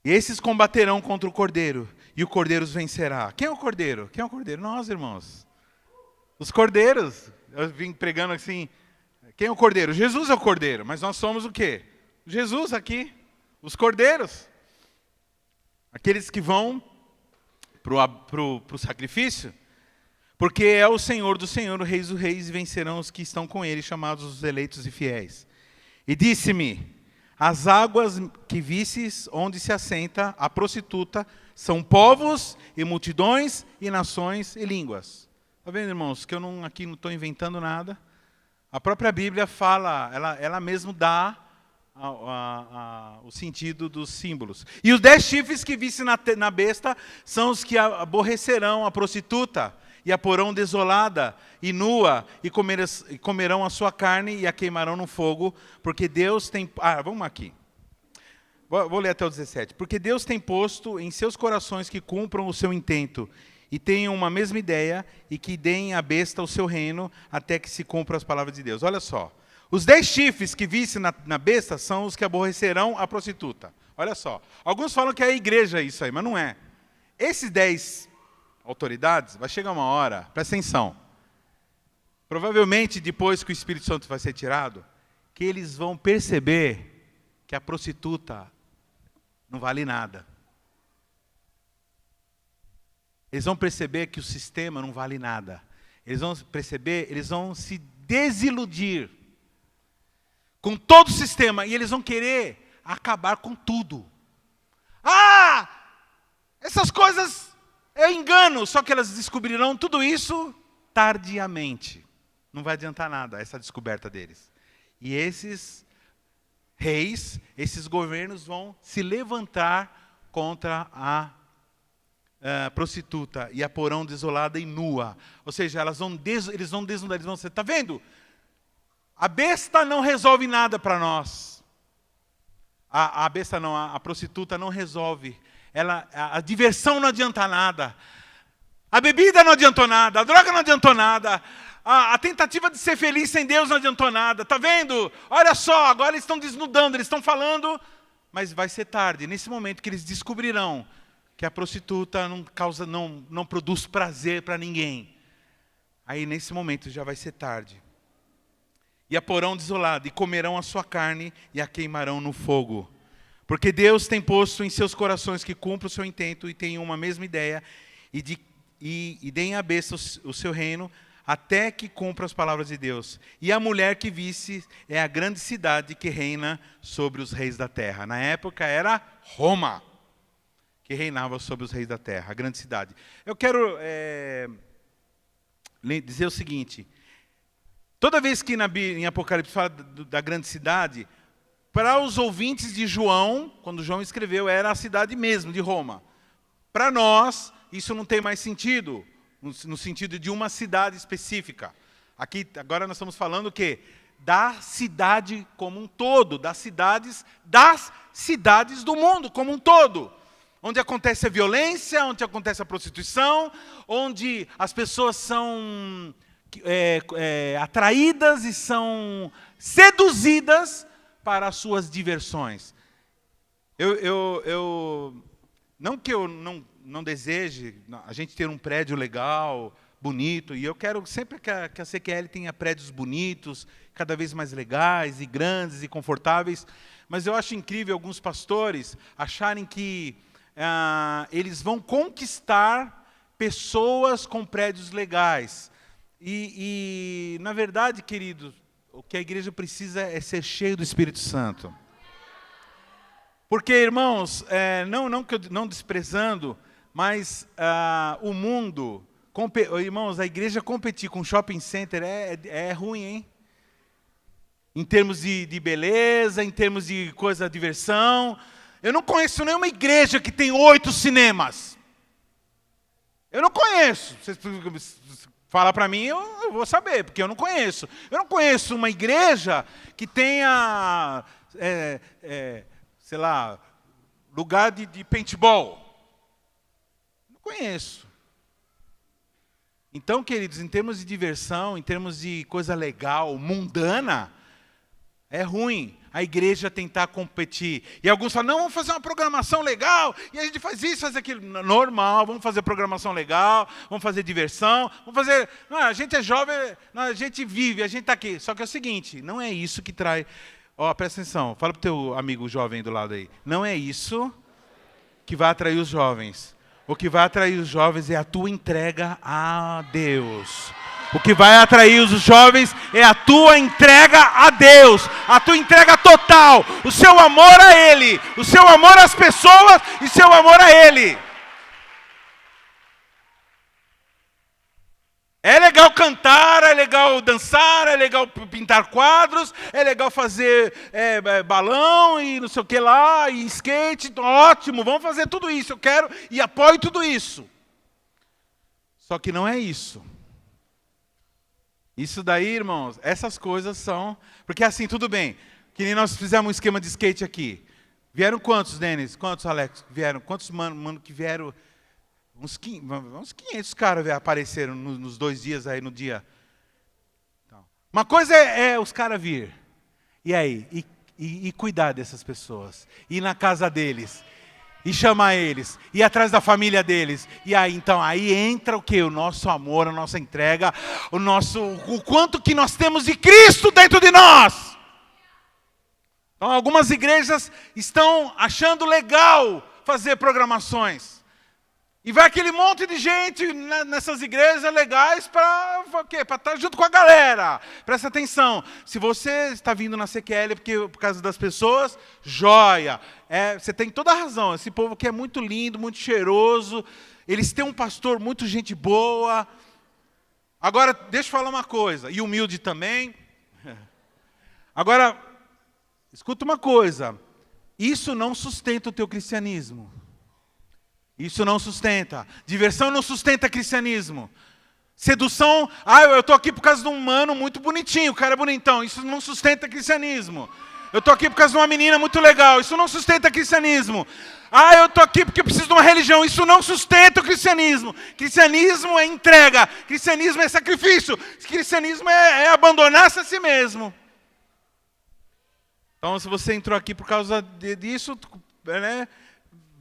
E esses combaterão contra o cordeiro, e o cordeiro os vencerá. Quem é o cordeiro? Quem é o cordeiro? Nós, irmãos. Os cordeiros, eu vim pregando assim, quem é o cordeiro? Jesus é o cordeiro, mas nós somos o quê? Jesus aqui, os cordeiros. Aqueles que vão para o sacrifício, porque é o Senhor do Senhor, o Rei dos reis, e vencerão os que estão com ele, chamados os eleitos e fiéis. E disse-me, as águas que vistes, onde se assenta a prostituta, são povos e multidões e nações e línguas. Está vendo, irmãos, que eu aqui não estou inventando nada. A própria Bíblia fala, ela mesmo dá o sentido dos símbolos. E os 10 chifres que visse na besta são os que aborrecerão a prostituta e a porão desolada e nua e comerão a sua carne e a queimarão no fogo, porque Deus tem... vamos aqui. Vou ler até o 17. Porque Deus tem posto em seus corações que cumpram o seu intento e tenham uma mesma ideia e que deem à besta o seu reino até que se cumpram as palavras de Deus. Olha só. Os 10 chifres que visse na besta são os que aborrecerão a prostituta. Olha só. Alguns falam que é a igreja isso aí, mas não é. Esses 10 autoridades, vai chegar uma hora, presta atenção. Provavelmente, depois que o Espírito Santo vai ser tirado, que eles vão perceber que a prostituta não vale nada. Eles vão perceber que o sistema não vale nada. Eles vão perceber, eles vão se desiludir com todo o sistema e eles vão querer acabar com tudo. Essas coisas é engano, só que elas descobrirão tudo isso tardiamente. Não vai adiantar nada essa descoberta deles. E esses reis, esses governos vão se levantar contra a prostituta e a porão desolada e nua. Ou seja, eles vão desnudar, eles vão dizer, está vendo? A besta não resolve nada para nós. A besta não, a prostituta não resolve. A diversão não adianta nada. A bebida não adiantou nada. A droga não adiantou nada. A tentativa de ser feliz sem Deus não adiantou nada. Está vendo? Olha só, agora eles estão desnudando, eles estão falando, mas vai ser tarde. Nesse momento que eles descobrirão que a prostituta não produz prazer para ninguém. Aí nesse momento já vai ser tarde. E a porão desolada, e comerão a sua carne e a queimarão no fogo. Porque Deus tem posto em seus corações que cumpram o seu intento e tenham uma mesma ideia, e deem à besta o seu reino, até que cumpra as palavras de Deus. E a mulher que visse é a grande cidade que reina sobre os reis da terra. Na época era Roma, que reinava sobre os reis da terra, a grande cidade. Eu quero dizer o seguinte, toda vez que em Apocalipse fala da grande cidade, para os ouvintes de João, quando João escreveu, era a cidade mesmo, de Roma. Para nós, isso não tem mais sentido, no sentido de uma cidade específica. Aqui, agora nós estamos falando o quê? Da cidade como um todo, das cidades do mundo como um todo. Onde acontece a violência, onde acontece a prostituição, onde as pessoas são atraídas e são seduzidas para as suas diversões. Não que eu não deseje a gente ter um prédio legal, bonito, e eu quero sempre que a CQL tenha prédios bonitos, cada vez mais legais e grandes e confortáveis, mas eu acho incrível alguns pastores acharem que eles vão conquistar pessoas com prédios legais. E na verdade, queridos, o que a igreja precisa é ser cheio do Espírito Santo. Porque, irmãos, não desprezando, mas o mundo, irmãos, a igreja competir com shopping center é ruim, hein? Em termos de beleza, em termos de diversão. Eu não conheço nenhuma igreja que tem 8 cinemas. Eu não conheço. Vocês falam para mim, eu vou saber, porque eu não conheço. Eu não conheço uma igreja que tenha, sei lá, lugar de paintball. Não conheço. Então, queridos, em termos de diversão, em termos de coisa legal, mundana, é ruim a igreja tentar competir. E alguns falam, não, vamos fazer uma programação legal, e a gente faz isso, faz aquilo. Normal, vamos fazer programação legal, vamos fazer diversão, vamos fazer... Não, a gente é jovem, a gente vive, a gente está aqui. Só que é o seguinte, não é isso que traz... presta atenção, fala para o teu amigo jovem do lado aí. Não é isso que vai atrair os jovens. O que vai atrair os jovens é a tua entrega a Deus. O que vai atrair os jovens é a tua entrega a Deus, a tua entrega total, o seu amor a Ele, o seu amor às pessoas e seu amor a Ele. É legal cantar, é legal dançar, é legal pintar quadros, é legal fazer balão e não sei o que lá, e skate, ótimo, vamos fazer tudo isso, eu quero e apoio tudo isso. Só que não é isso. Isso daí, irmãos, essas coisas são... Porque assim, tudo bem, que nem nós fizemos um esquema de skate aqui. Vieram quantos, Denis? Quantos, Alex? Vieram? Quantos mano que vieram? Uns 500 caras apareceram nos 2 dias aí no dia. Então, uma coisa é os caras vir. E aí? E cuidar dessas pessoas. Ir na casa deles. E chamar eles. Ir atrás da família deles. E aí, então, aí entra o quê? O nosso amor, a nossa entrega. O quanto que nós temos de Cristo dentro de nós. Então, algumas igrejas estão achando legal fazer programações. E vai aquele monte de gente nessas igrejas legais para quê? Para estar junto com a galera. Presta atenção. Se você está vindo na CQL por causa das pessoas, joia. Você tem toda a razão. Esse povo aqui é muito lindo, muito cheiroso. Eles têm um pastor muito gente boa. Agora, deixa eu falar uma coisa. E humilde também. Agora, escuta uma coisa. Isso não sustenta o teu cristianismo. Isso não sustenta. Diversão não sustenta cristianismo. Sedução, eu estou aqui por causa de um mano muito bonitinho, o cara é bonitão. Isso não sustenta cristianismo. Eu estou aqui por causa de uma menina muito legal. Isso não sustenta cristianismo. Eu estou aqui porque eu preciso de uma religião. Isso não sustenta o cristianismo. Cristianismo é entrega. Cristianismo é sacrifício. Cristianismo é abandonar-se a si mesmo. Então, se você entrou aqui por causa disso, né?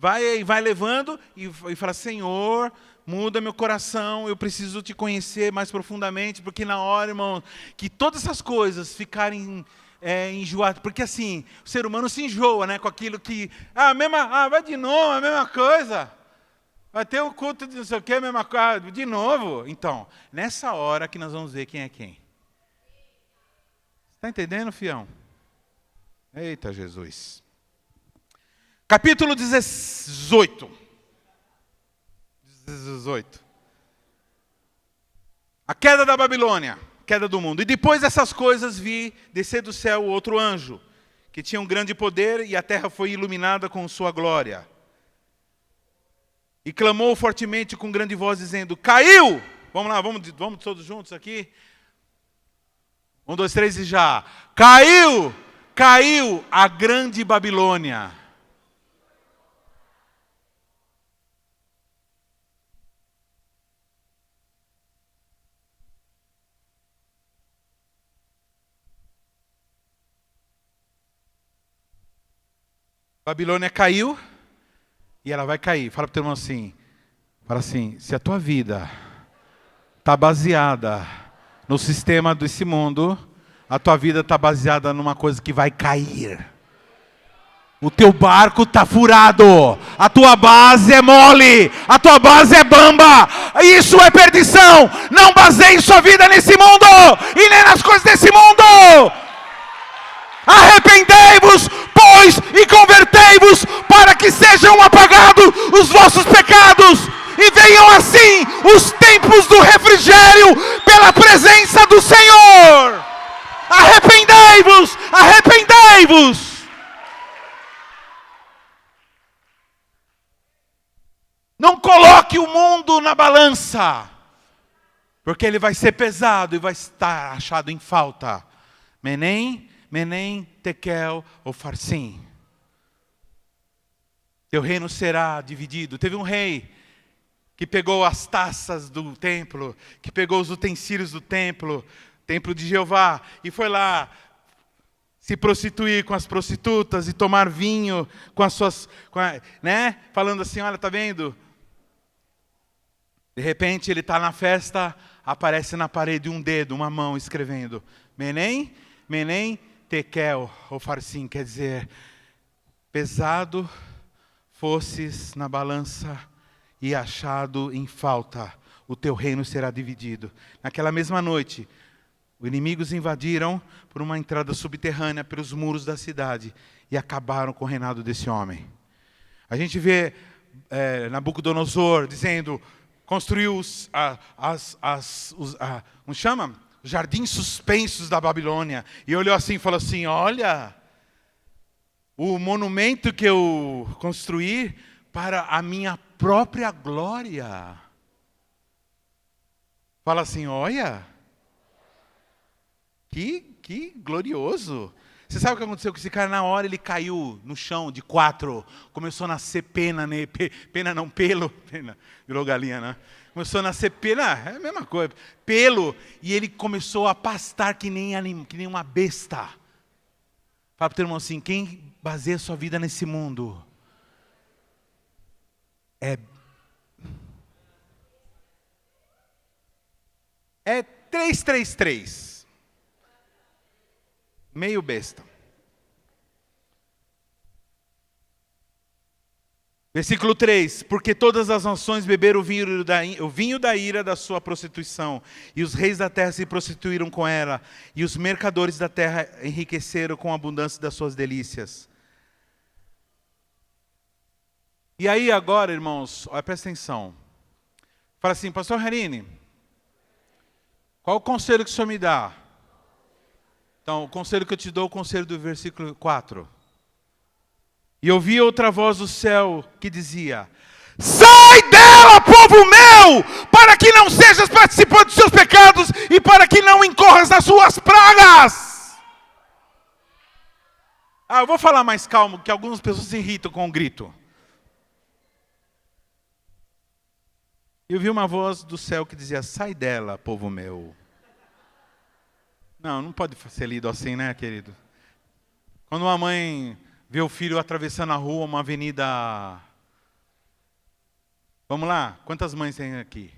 Vai levando e fala, Senhor, muda meu coração, eu preciso te conhecer mais profundamente, porque na hora, irmão, que todas essas coisas ficarem enjoadas, porque assim, o ser humano se enjoa, né, com aquilo que, vai de novo, a mesma coisa, vai ter um culto de não sei o que, a mesma coisa, de novo. Então, nessa hora que nós vamos ver quem é quem. Está entendendo, fião? Eita, Jesus. Capítulo 18. A queda da Babilônia, queda do mundo. E depois dessas coisas vi descer do céu outro anjo, que tinha um grande poder, e a terra foi iluminada com sua glória. E clamou fortemente com grande voz, dizendo, caiu! Vamos lá, vamos todos juntos aqui. 1, 2, 3 e já. Caiu a grande Babilônia. Babilônia caiu e ela vai cair. Fala para o teu irmão assim. Fala assim, se a tua vida está baseada no sistema desse mundo, a tua vida está baseada numa coisa que vai cair. O teu barco está furado. A tua base é mole. A tua base é bamba. Isso é perdição. Não baseie sua vida nesse mundo e nem nas coisas desse mundo. Arrependei-vos, pois, e convertei-vos, para que sejam apagados os vossos pecados, e venham assim os tempos do refrigério pela presença do Senhor. Arrependei-vos, arrependei-vos. Não coloque o mundo na balança, porque ele vai ser pesado e vai estar achado em falta. Menem, Tekel, Ufarsim. Teu reino será dividido. Teve um rei que pegou as taças do templo, que pegou os utensílios do templo de Jeová, e foi lá se prostituir com as prostitutas e tomar vinho com as suas, né? Falando assim, olha, tá vendo? De repente ele está na festa, aparece na parede um dedo, uma mão escrevendo, Menem, Tekel, ou Farsim, quer dizer, pesado fosses na balança e achado em falta, o teu reino será dividido. Naquela mesma noite, os inimigos invadiram por uma entrada subterrânea pelos muros da cidade e acabaram com o reinado desse homem. A gente vê Nabucodonosor dizendo, construiu como chama? Os jardins suspensos da Babilônia. E olhou assim e falou assim, olha, o monumento que eu construí para a minha própria glória. Fala assim, olha, que glorioso. Você sabe o que aconteceu com esse cara? Na hora ele caiu no chão de 4. Começou a nascer pena nele. Pena não, pelo. Pena, virou galinha, né? Começou a nascer pena, é a mesma coisa. Pelo. E ele começou a pastar que nem uma besta. Fala para o teu irmão assim, quem baseia sua vida nesse mundo é 333. Meio besta. Versículo 3. Porque todas as nações beberam o vinho da ira da sua prostituição, e os reis da terra se prostituíram com ela, e os mercadores da terra enriqueceram com a abundância das suas delícias. E aí agora, irmãos, olha, presta atenção. Fala assim, pastor Harini, qual o conselho que o senhor me dá? Então, o conselho que eu te dou é o conselho do versículo 4. E ouvi outra voz do céu que dizia, sai dela, povo meu, para que não sejas participante dos seus pecados e para que não incorras nas suas pragas. Eu vou falar mais calmo, que algumas pessoas se irritam com o grito. E eu vi uma voz do céu que dizia, sai dela, povo meu. Não pode ser lido assim, né, querido? Quando uma mãe vê o filho atravessando a rua, uma avenida... Vamos lá, quantas mães tem aqui?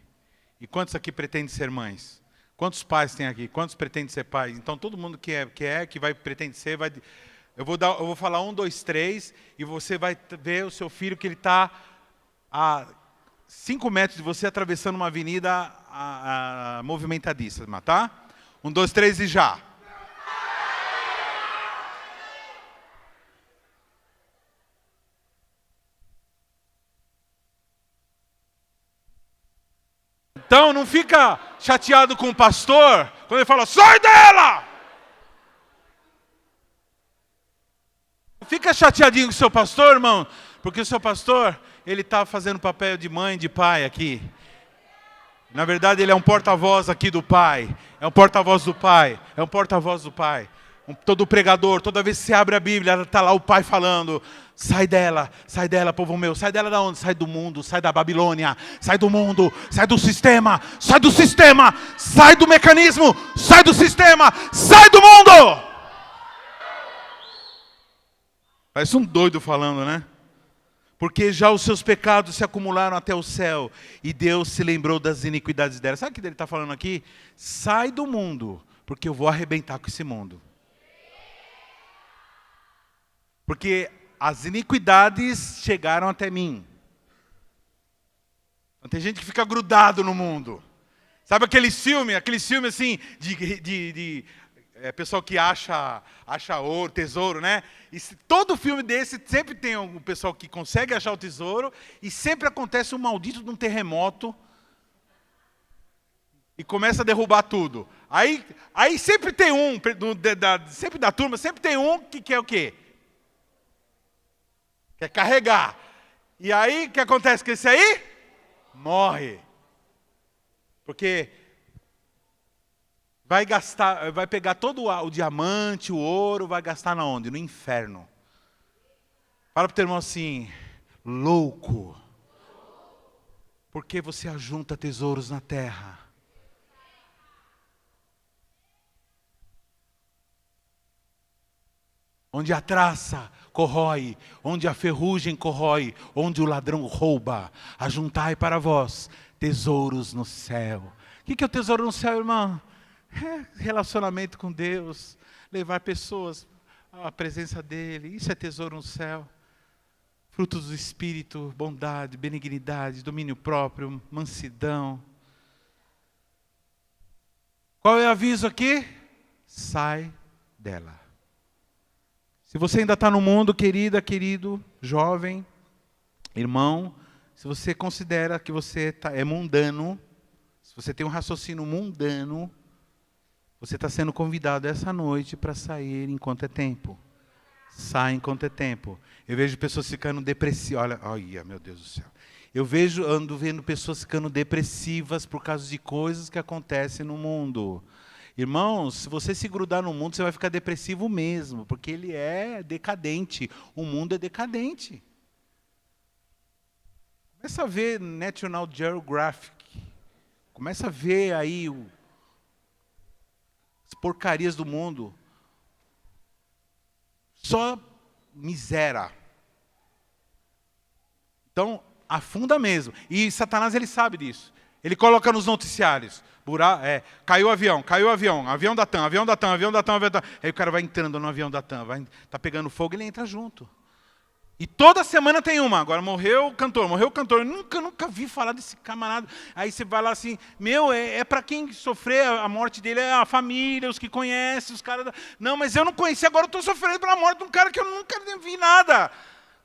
E quantos aqui pretendem ser mães? Quantos pais tem aqui? Quantos pretendem ser pais? Então todo mundo que pretende ser, vai... Eu vou falar 1, 2, 3, e você vai ver o seu filho que ele está a 5 metros de você atravessando uma avenida movimentadíssima, tá? 1, 2, 3 e já. Então não fica chateado com o pastor quando ele fala, sai dela! Não fica chateadinho com o seu pastor, irmão, porque o seu pastor, ele está fazendo papel de mãe, de pai aqui. Na verdade, ele é um porta-voz aqui do Pai. É um porta-voz do Pai. É um porta-voz do Pai. Todo pregador, toda vez que você abre a Bíblia, está lá o Pai falando, sai dela, povo meu. Sai dela da onde? Sai do mundo, sai da Babilônia. Sai do mundo, sai do sistema. Sai do sistema, sai do mecanismo. Sai do sistema, sai do mundo. Parece um doido falando, né? Porque já os seus pecados se acumularam até o céu, e Deus se lembrou das iniquidades dela. Sabe o que ele está falando aqui? Sai do mundo, porque eu vou arrebentar com esse mundo. Porque as iniquidades chegaram até mim. Então, tem gente que fica grudado no mundo. Sabe aqueles filmes assim, pessoal que acha ouro, tesouro, né? E todo filme desse sempre tem um pessoal que consegue achar o tesouro e sempre acontece um maldito de um terremoto e começa a derrubar tudo. Aí sempre tem um, sempre da turma, sempre tem um que quer o quê? Quer carregar. E aí o que acontece com esse aí? Morre. Porque vai pegar todo o diamante, o ouro, vai gastar na onde? No inferno. Fala para o teu irmão assim, louco. Porque você ajunta tesouros na terra. Onde a traça corrói, onde a ferrugem corrói, onde o ladrão rouba. Ajuntai para vós tesouros no céu. O que é o tesouro no céu, irmão? Relacionamento com Deus, levar pessoas à presença dEle, isso é tesouro no céu. Frutos do Espírito, bondade, benignidade, domínio próprio, mansidão. Qual é o aviso aqui? Sai dela. Se você ainda está no mundo, querida, querido, jovem, irmão, se você considera que você é mundano, se você tem um raciocínio mundano, você está sendo convidado essa noite para sair enquanto é tempo. Sai enquanto é tempo. Eu vejo pessoas ficando depressivas. Olha, meu Deus do céu. Ando vendo pessoas ficando depressivas por causa de coisas que acontecem no mundo. Irmãos, se você se grudar no mundo, você vai ficar depressivo mesmo, porque ele é decadente. O mundo é decadente. Começa a ver National Geographic. Começa a ver aí as porcarias do mundo. Só miséria. Então, afunda mesmo. E Satanás, ele sabe disso. Ele coloca nos noticiários. Caiu o avião, avião da TAM. Aí o cara vai entrando no avião da TAM, tá pegando fogo, ele entra junto. E toda semana tem uma. Agora morreu o cantor. Eu nunca vi falar desse camarada. Aí você vai lá assim, é para quem sofrer a morte dele, é a família, os que conhecem, os caras. Não, mas eu não conheci, agora eu estou sofrendo pela morte de um cara que eu nunca vi nada.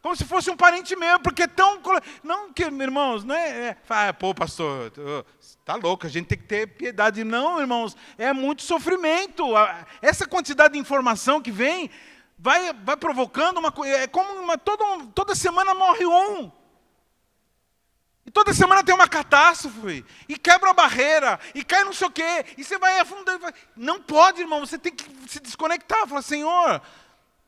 Como se fosse um parente meu, porque é tão... Não, irmãos, não pô, pastor, está louco, a gente tem que ter piedade. Não, irmãos, é muito sofrimento. Essa quantidade de informação que vem vai provocando uma coisa. É como toda semana morre um. E toda semana tem uma catástrofe. E quebra a barreira. E cai não sei o quê. E você vai afundando. Não pode, irmão, você tem que se desconectar. Falar, Senhor,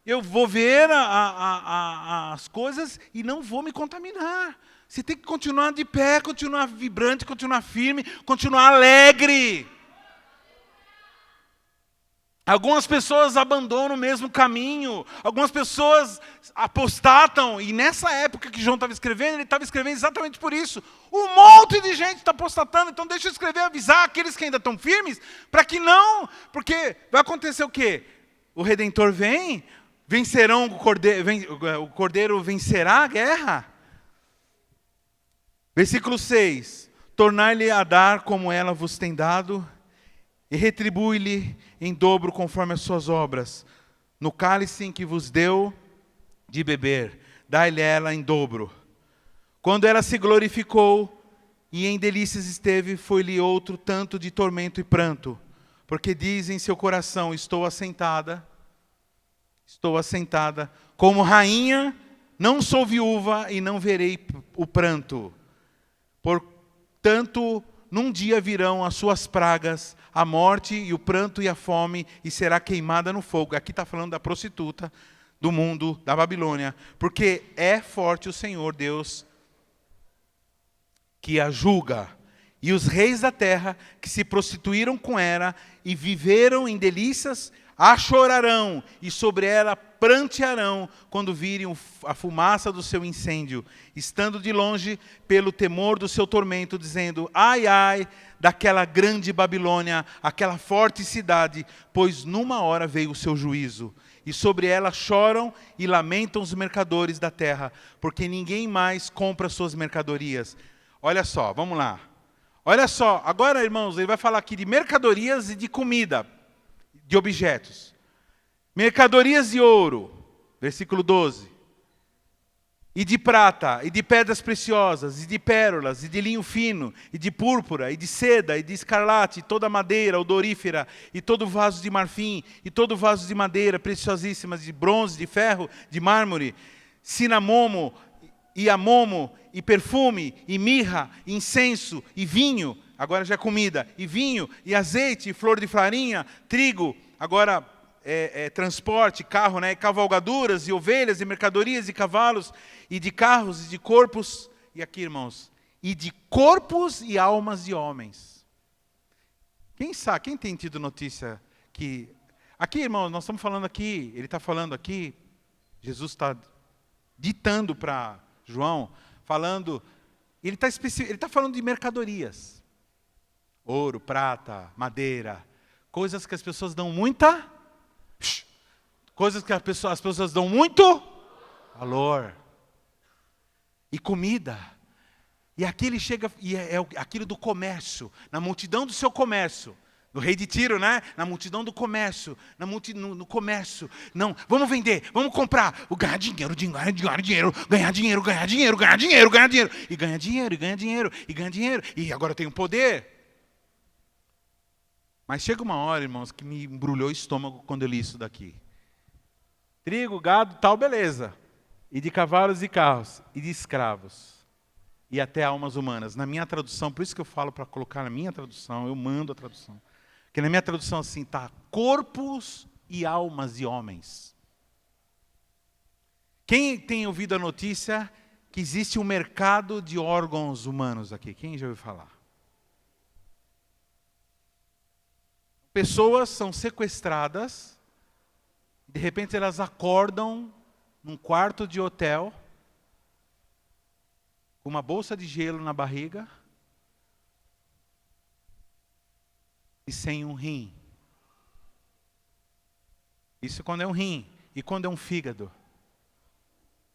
eu vou ver as coisas e não vou me contaminar. Você tem que continuar de pé, continuar vibrante, continuar firme, continuar alegre. Algumas pessoas abandonam o mesmo caminho. Algumas pessoas apostatam. E nessa época que João estava escrevendo, ele estava escrevendo exatamente por isso. Um monte de gente está apostatando. Então deixa eu escrever, avisar aqueles que ainda estão firmes, para que não... Porque vai acontecer o quê? O Redentor vem... o Cordeiro vencerá a guerra. Versículo 6. Tornar-lhe a dar como ela vos tem dado, e retribui-lhe em dobro conforme as suas obras. No cálice em que vos deu de beber, dai-lhe ela em dobro. Quando ela se glorificou e em delícias esteve, foi-lhe outro tanto de tormento e pranto, porque diz em seu coração, estou assentada, como rainha, não sou viúva e não verei o pranto. Portanto, num dia virão as suas pragas, a morte e o pranto e a fome, e será queimada no fogo. Aqui está falando da prostituta do mundo, da Babilônia, porque é forte o Senhor Deus que a julga. E os reis da terra que se prostituíram com ela e viveram em delícias, a chorarão e sobre ela prantearão quando virem a fumaça do seu incêndio, estando de longe pelo temor do seu tormento, dizendo, ai, ai, daquela grande Babilônia, aquela forte cidade, pois numa hora veio o seu juízo. E sobre ela choram e lamentam os mercadores da terra, porque ninguém mais compra suas mercadorias. Olha só, vamos lá. Olha só, agora, irmãos, ele vai falar aqui de mercadorias e de comida, de objetos. Mercadorias de ouro, versículo 12. E de prata, e de pedras preciosas, e de pérolas, e de linho fino, e de púrpura, e de seda, e de escarlate, e toda madeira odorífera, e todo vaso de marfim, e todo vaso de madeira preciosíssimas, de bronze, de ferro, de mármore, cinamomo, e amomo, e perfume, e mirra, e incenso, e vinho, agora já é comida, e vinho, e azeite, e flor de farinha, trigo, agora transporte, carro, né, cavalgaduras, e ovelhas, e mercadorias, e cavalos, e de carros, e de corpos, e aqui, irmãos, e de corpos e almas de homens. Quem sabe, quem tem tido notícia que... Aqui, irmãos, nós estamos falando aqui, ele está falando aqui, Jesus está ditando para João, falando, ele está falando de mercadorias. Ouro, prata, madeira, coisas que as pessoas dão muita... Coisas que as pessoas dão muito valor. E comida. E aqui ele chega, e é aquilo do comércio. Na multidão do seu comércio, No rei de Tiro, né? Na multidão do comércio, no comércio. Não, vamos vender, vamos comprar. Ganhar dinheiro, ganhar dinheiro, ganhar dinheiro, ganhar dinheiro, ganhar dinheiro, ganhar dinheiro. E ganha dinheiro, e ganha dinheiro, e ganha dinheiro. E agora eu tenho poder. Mas chega uma hora, irmãos, que me embrulhou o estômago quando eu li isso daqui. Trigo, gado, tal, beleza. E de cavalos e carros, e de escravos. E até almas humanas. Na minha tradução, por isso que eu falo para colocar na minha tradução, eu mando a tradução. Porque na minha tradução assim está corpos e almas de homens. Quem tem ouvido a notícia que existe um mercado de órgãos humanos aqui? Quem já ouviu falar? Pessoas são sequestradas, de repente elas acordam num quarto de hotel, com uma bolsa de gelo na barriga, e sem um rim. Isso quando é um rim. E quando é um fígado?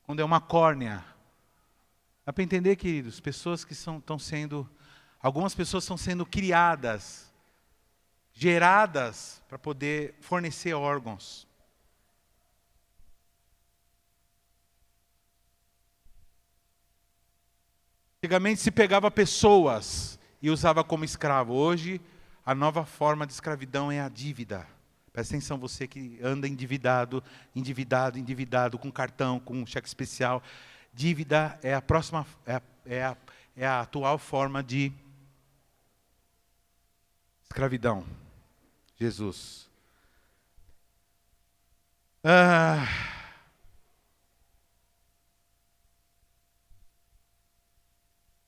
Quando é uma córnea? Dá para entender, queridos? Pessoas que estão sendo... Algumas pessoas estão sendo criadas, geradas, para poder fornecer órgãos. Antigamente se pegava pessoas e usava como escravo. Hoje... A nova forma de escravidão é a dívida. Presta atenção, você que anda endividado, com cartão, com cheque especial. Dívida é a próxima, é a atual forma de escravidão. Jesus.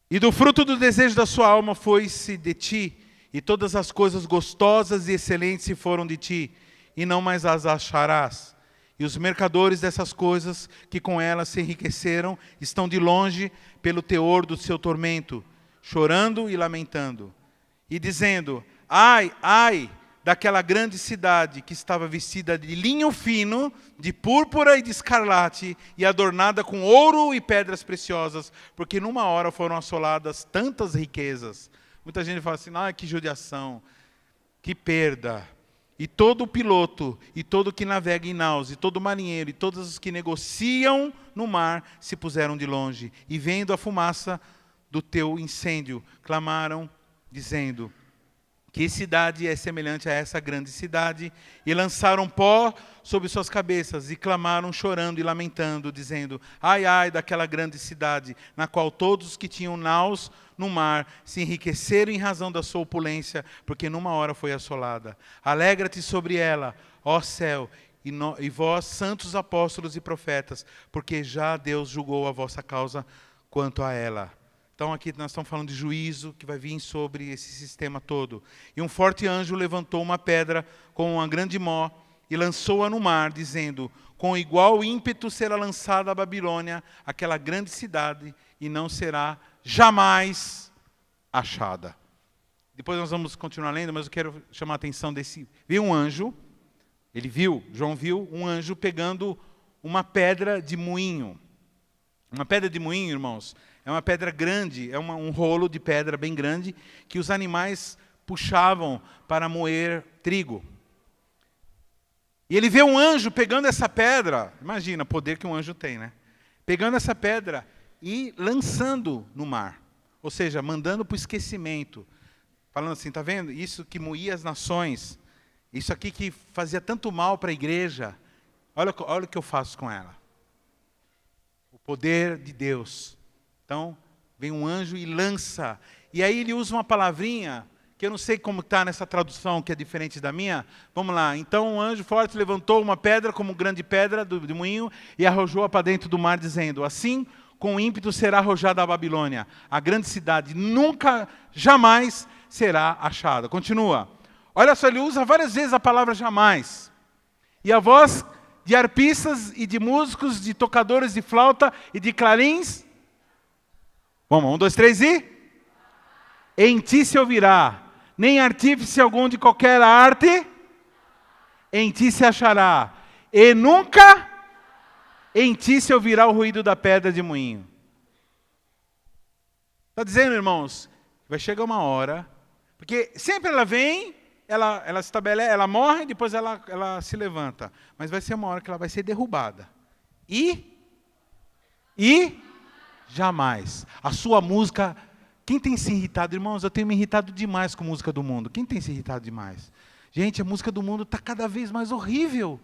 E do fruto do desejo da sua alma foi-se de ti, e todas as coisas gostosas e excelentes se foram de ti, e não mais as acharás. E os mercadores dessas coisas, que com elas se enriqueceram, estão de longe pelo teor do seu tormento, chorando e lamentando, e dizendo, ai, ai, daquela grande cidade que estava vestida de linho fino, de púrpura e de escarlate, e adornada com ouro e pedras preciosas, porque numa hora foram assoladas tantas riquezas. Muita gente fala assim, que judiação, que perda. E todo piloto, e todo que navega em naus, e todo marinheiro, e todos os que negociam no mar, se puseram de longe. E vendo a fumaça do teu incêndio, clamaram, dizendo, que cidade é semelhante a essa grande cidade? E lançaram pó sobre suas cabeças, e clamaram chorando e lamentando, dizendo, ai, ai, daquela grande cidade, na qual todos os que tinham naus no mar se enriqueceram em razão da sua opulência, porque numa hora foi assolada. Alegra-te sobre ela, ó céu, e vós, santos apóstolos e profetas, porque já Deus julgou a vossa causa quanto a ela. Então aqui nós estamos falando de juízo que vai vir sobre esse sistema todo. E um forte anjo levantou uma pedra com uma grande mó e lançou-a no mar, dizendo, com igual ímpeto será lançada a Babilônia, aquela grande cidade, e não será jamais achada. Depois nós vamos continuar lendo, mas eu quero chamar a atenção desse... Viu um anjo, João viu um anjo pegando uma pedra de moinho. Uma pedra de moinho, irmãos, é uma pedra grande, é um rolo de pedra bem grande, que os animais puxavam para moer trigo. E ele vê um anjo pegando essa pedra, imagina o poder que um anjo tem, né? Pegando essa pedra e lançando no mar. Ou seja, mandando para o esquecimento. Falando assim, está vendo? Isso que moía as nações, isso aqui que fazia tanto mal para a igreja, olha o que eu faço com ela. O poder de Deus. Então, vem um anjo e lança. E aí ele usa uma palavrinha, que eu não sei como está nessa tradução, que é diferente da minha. Vamos lá. Então um anjo forte levantou uma pedra, como grande pedra de moinho, e arrojou-a para dentro do mar, dizendo, assim, com ímpeto será arrojada a Babilônia, a grande cidade, nunca, jamais será achada. Continua. Olha só, ele usa várias vezes a palavra jamais. E a voz de arpistas e de músicos, de tocadores de flauta e de clarins. Vamos, 1, 2, 3 e... Em ti se ouvirá, nem artífice algum de qualquer arte, em ti se achará. E nunca em ti se ouvirá o ruído da pedra de moinho. Está dizendo, irmãos, vai chegar uma hora, porque sempre ela vem ela estabelece, ela morre, depois ela se levanta. Mas vai ser uma hora que ela vai ser derrubada. E jamais. A sua música... Quem tem se irritado? Irmãos, eu tenho me irritado demais com música do mundo. Quem tem se irritado demais? Gente, a música do mundo está cada vez mais horrível.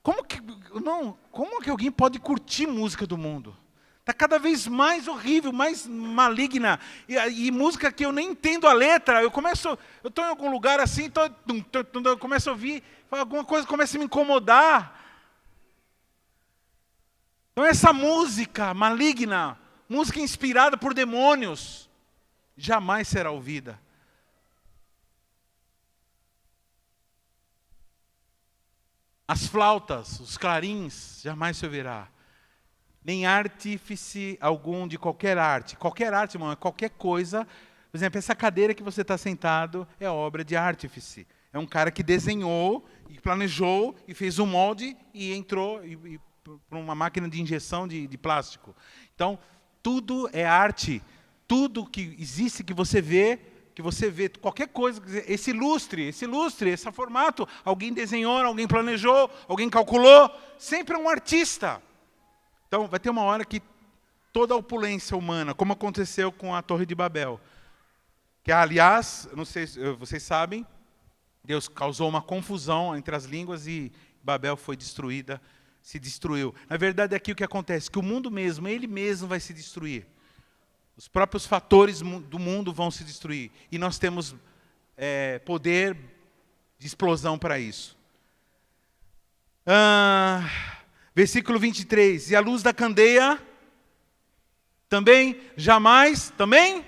Como que alguém pode curtir música do mundo? Está cada vez mais horrível, mais maligna. E música que eu nem entendo a letra. Eu estou em algum lugar assim, eu começo a ouvir, alguma coisa começa a me incomodar. Então essa música maligna, música inspirada por demônios, jamais será ouvida. As flautas, os clarins, jamais se ouvirá. Nem artífice algum de qualquer arte. Qualquer arte, irmão, é qualquer coisa. Por exemplo, essa cadeira que você está sentado é obra de artífice. É um cara que desenhou, e planejou, e fez um molde, e entrou para uma máquina de injeção de plástico. Então, tudo é arte. Tudo que existe que você vê, qualquer coisa, esse lustre, esse formato, alguém desenhou, alguém planejou, alguém calculou, sempre é um artista. Então, vai ter uma hora que toda a opulência humana, como aconteceu com a Torre de Babel, que, aliás, não sei se vocês sabem, Deus causou uma confusão entre as línguas e Babel foi destruída, se destruiu. Na verdade, aqui o que acontece, que o mundo mesmo, ele mesmo vai se destruir. Os próprios fatores do mundo vão se destruir. E nós temos poder de explosão para isso. Versículo 23. E a luz da candeia também, jamais, também?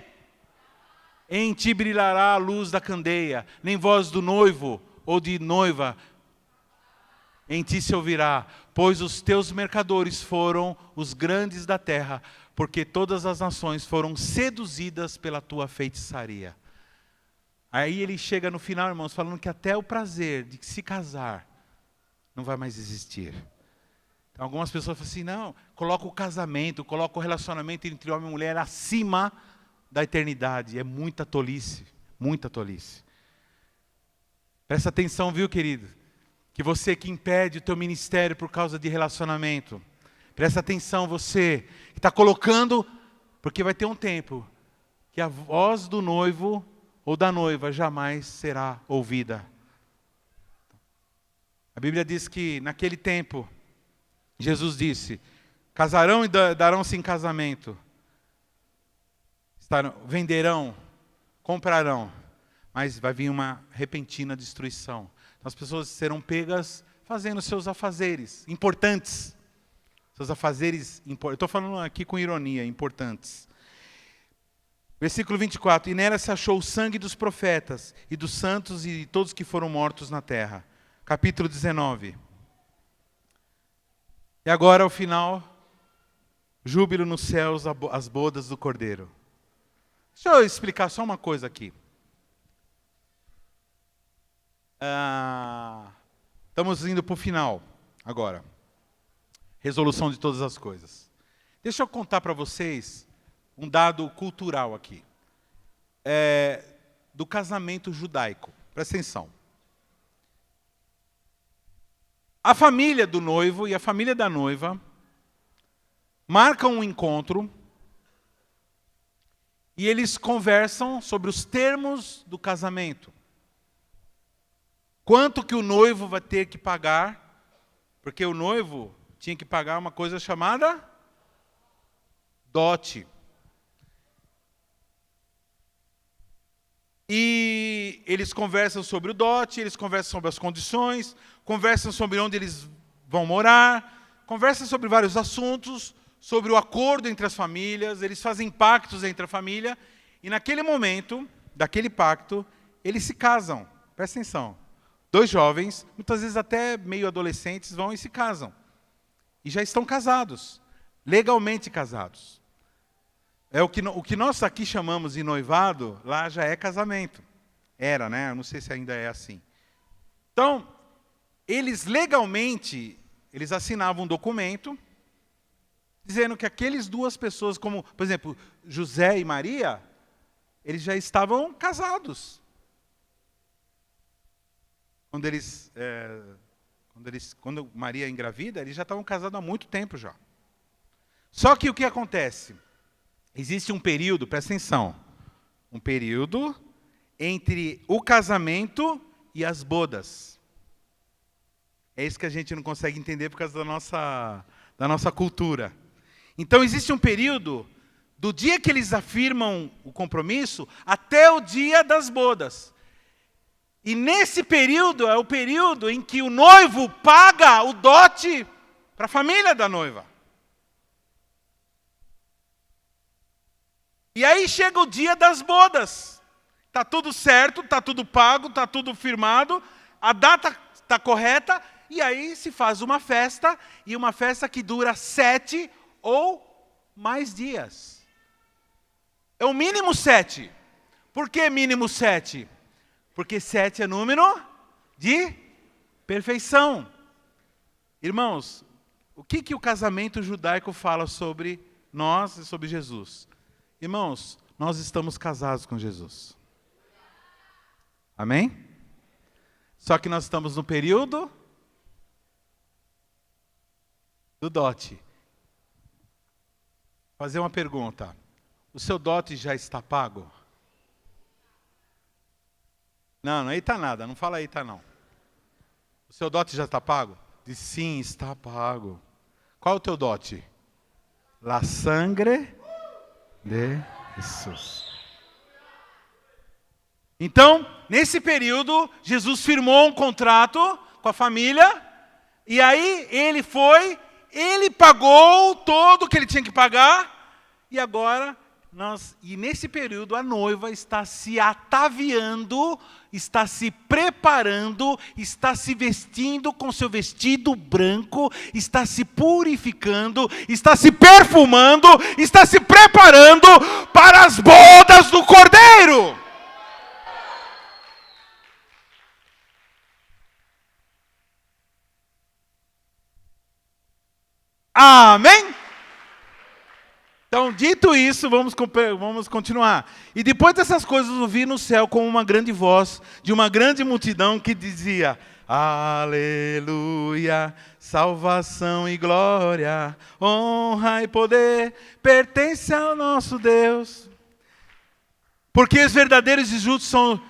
Em ti brilhará a luz da candeia, nem voz do noivo ou de noiva em ti se ouvirá, pois os teus mercadores foram os grandes da terra, porque todas as nações foram seduzidas pela tua feitiçaria. Aí ele chega no final, irmãos, falando que até o prazer de se casar não vai mais existir. Então, algumas pessoas falam assim, não, coloca o casamento, coloca o relacionamento entre homem e mulher acima da eternidade. É muita tolice, muita tolice. Presta atenção, viu, querido? Que você que impede o teu ministério por causa de relacionamento. Presta atenção, você que está colocando, porque vai ter um tempo que a voz do noivo ou da noiva jamais será ouvida. A Bíblia diz que naquele tempo, Jesus disse, casarão e darão-se em casamento, venderão, comprarão, mas vai vir uma repentina destruição. As pessoas serão pegas fazendo seus afazeres importantes. Seus afazeres, eu estou falando aqui com ironia, importantes. Versículo 24. E nela se achou o sangue dos profetas, e dos santos, e de todos que foram mortos na terra. Capítulo 19. E agora, ao final, júbilo nos céus, as bodas do Cordeiro. Deixa eu explicar só uma coisa aqui. Estamos indo para o final, agora. Resolução de todas as coisas. Deixa eu contar para vocês um dado cultural aqui. Do casamento judaico. Presta atenção. A família do noivo e a família da noiva marcam um encontro e eles conversam sobre os termos do casamento. Quanto que o noivo vai ter que pagar, porque o noivo tinha que pagar uma coisa chamada dote. E eles conversam sobre o dote, eles conversam sobre as condições, conversam sobre onde eles vão morar, conversam sobre vários assuntos, sobre o acordo entre as famílias, eles fazem pactos entre a família, e naquele momento, daquele pacto, eles se casam. Presta atenção. 2 jovens, muitas vezes até meio adolescentes, vão e se casam. E já estão casados, legalmente casados. O que nós aqui chamamos de noivado, lá já é casamento. Era, né? Eu não sei se ainda é assim. Então, eles legalmente, eles assinavam um documento, dizendo que aqueles 2 pessoas, como, por exemplo, José e Maria, eles já estavam casados. quando Maria engravida, eles já estavam casados há muito tempo já. Só que o que acontece? Existe um período, presta atenção, um período entre o casamento e as bodas. É isso que a gente não consegue entender por causa da nossa cultura. Então existe um período do dia que eles afirmam o compromisso até o dia das bodas. E nesse período é o período em que o noivo paga o dote para a família da noiva. E aí chega o dia das bodas. Está tudo certo, está tudo pago, está tudo firmado, a data está correta, e aí se faz uma festa, e uma festa que dura 7 ou mais dias. É o mínimo 7. Por que mínimo 7? Porque 7 é número de perfeição. Irmãos, o que o casamento judaico fala sobre nós e sobre Jesus? Irmãos, nós estamos casados com Jesus. Amém? Só que nós estamos no período do dote. Vou fazer uma pergunta. O seu dote já está pago? Não, eita nada, não fala eita não. O seu dote já está pago? Diz sim, está pago. Qual é o teu dote? La sangre de Jesus. Então, nesse período, Jesus firmou um contrato com a família, e aí ele pagou todo o que ele tinha que pagar, e agora e nesse período a noiva está se ataviando, está se preparando, está se vestindo com seu vestido branco, está se purificando, está se perfumando, está se preparando para as bodas do Cordeiro. Amém? Então, dito isso, vamos continuar. E depois dessas coisas, ouvi no céu como uma grande voz de uma grande multidão que dizia: Aleluia, salvação e glória, honra e poder pertence ao nosso Deus. Porque os verdadeiros e justos são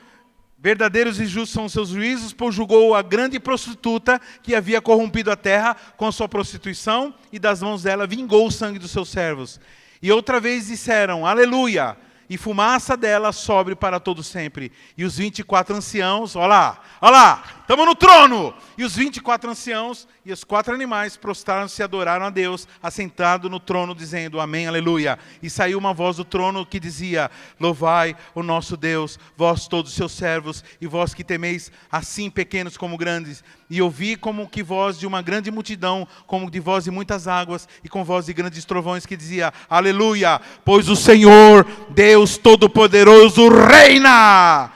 os seus juízos, pois julgou a grande prostituta que havia corrompido a terra com a sua prostituição, e das mãos dela vingou o sangue dos seus servos. E outra vez disseram, aleluia, e fumaça dela sobre para todo sempre. E os 24 anciãos, olha lá, estamos no trono! E os 24 anciãos e os 4 animais prostraram-se e adoraram a Deus, assentado no trono, dizendo, amém, aleluia. E saiu uma voz do trono que dizia, louvai o nosso Deus, vós todos os seus servos, e vós que temeis, assim pequenos como grandes. E ouvi como que voz de uma grande multidão, como de voz de muitas águas, e com voz de grandes trovões, que dizia, aleluia, pois o Senhor, Deus Todo-Poderoso, reina!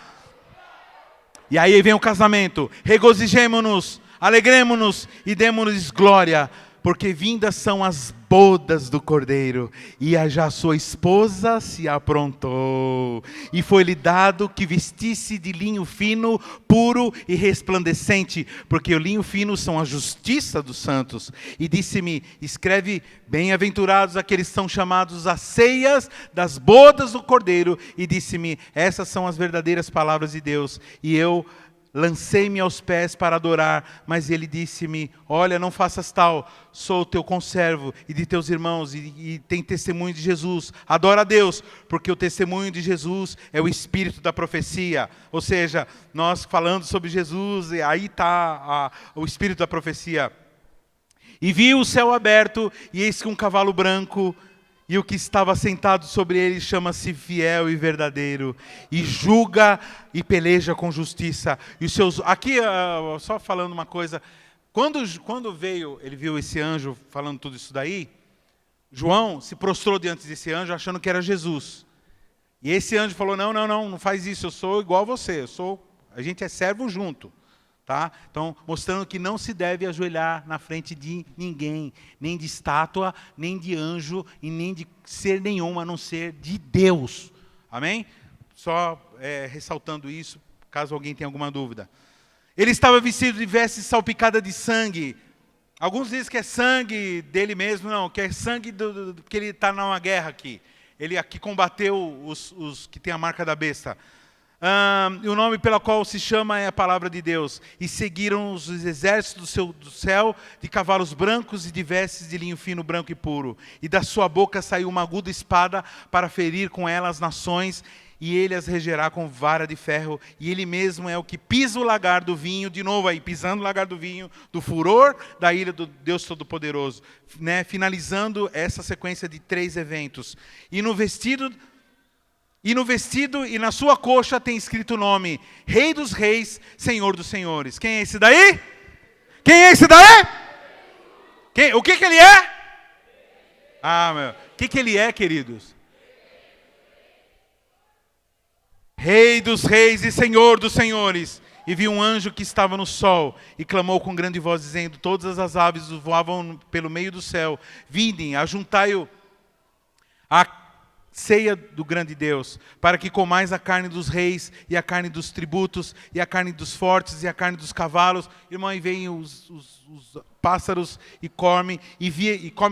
E aí vem o casamento, regozijemo-nos, alegremo-nos e demos-lhes glória, porque vindas são as bodas do Cordeiro, e já sua esposa se aprontou, e foi-lhe dado que vestisse de linho fino, puro e resplandecente, porque o linho fino são a justiça dos santos. E disse-me, escreve, bem-aventurados aqueles que são chamados às ceias das bodas do Cordeiro. E disse-me, essas são as verdadeiras palavras de Deus. E eu lancei-me aos pés para adorar, mas ele disse-me, olha, não faças tal, sou teu conservo e de teus irmãos, e tem testemunho de Jesus, adora a Deus, porque o testemunho de Jesus é o espírito da profecia. Ou seja, nós falando sobre Jesus, aí está o espírito da profecia. E vi o céu aberto, e eis que um cavalo branco, e o que estava sentado sobre ele chama-se fiel e verdadeiro, e julga e peleja com justiça. E os seus... Aqui, só falando uma coisa, quando ele viu esse anjo falando tudo isso daí, João se prostrou diante desse anjo achando que era Jesus. E esse anjo falou, não faz isso, eu sou igual a você, a gente é servo junto. Tá? Então, mostrando que não se deve ajoelhar na frente de ninguém, nem de estátua, nem de anjo, e nem de ser nenhum, a não ser de Deus. Amém? Só ressaltando isso, caso alguém tenha alguma dúvida. Ele estava vestido de vestes salpicadas de sangue. Alguns dizem que é sangue dele mesmo, não, que é sangue que ele está numa guerra aqui. Ele aqui combateu os que têm a marca da besta. E o nome pelo qual se chama é a palavra de Deus. E seguiram os exércitos do céu de cavalos brancos e de vestes de linho fino, branco e puro. E da sua boca saiu uma aguda espada para ferir com ela as nações. E ele as regerá com vara de ferro. E ele mesmo é o que pisa o lagar do vinho, de novo aí, pisando o lagar do vinho, do furor da ira do Deus Todo-Poderoso. Né? Finalizando essa sequência de 3 eventos. E no vestido e na sua coxa tem escrito o nome: Rei dos Reis, Senhor dos Senhores. Quem é esse daí? Quem é esse daí? O que ele é? O que ele é, queridos? Rei dos Reis e Senhor dos Senhores. E vi um anjo que estava no sol e clamou com grande voz, dizendo: todas as aves voavam pelo meio do céu. Vindem, ajuntai-o à ceia do grande Deus, para que comais a carne dos reis, e a carne dos tributos, e a carne dos fortes, e a carne dos cavalos. Irmão, e vêm os pássaros e come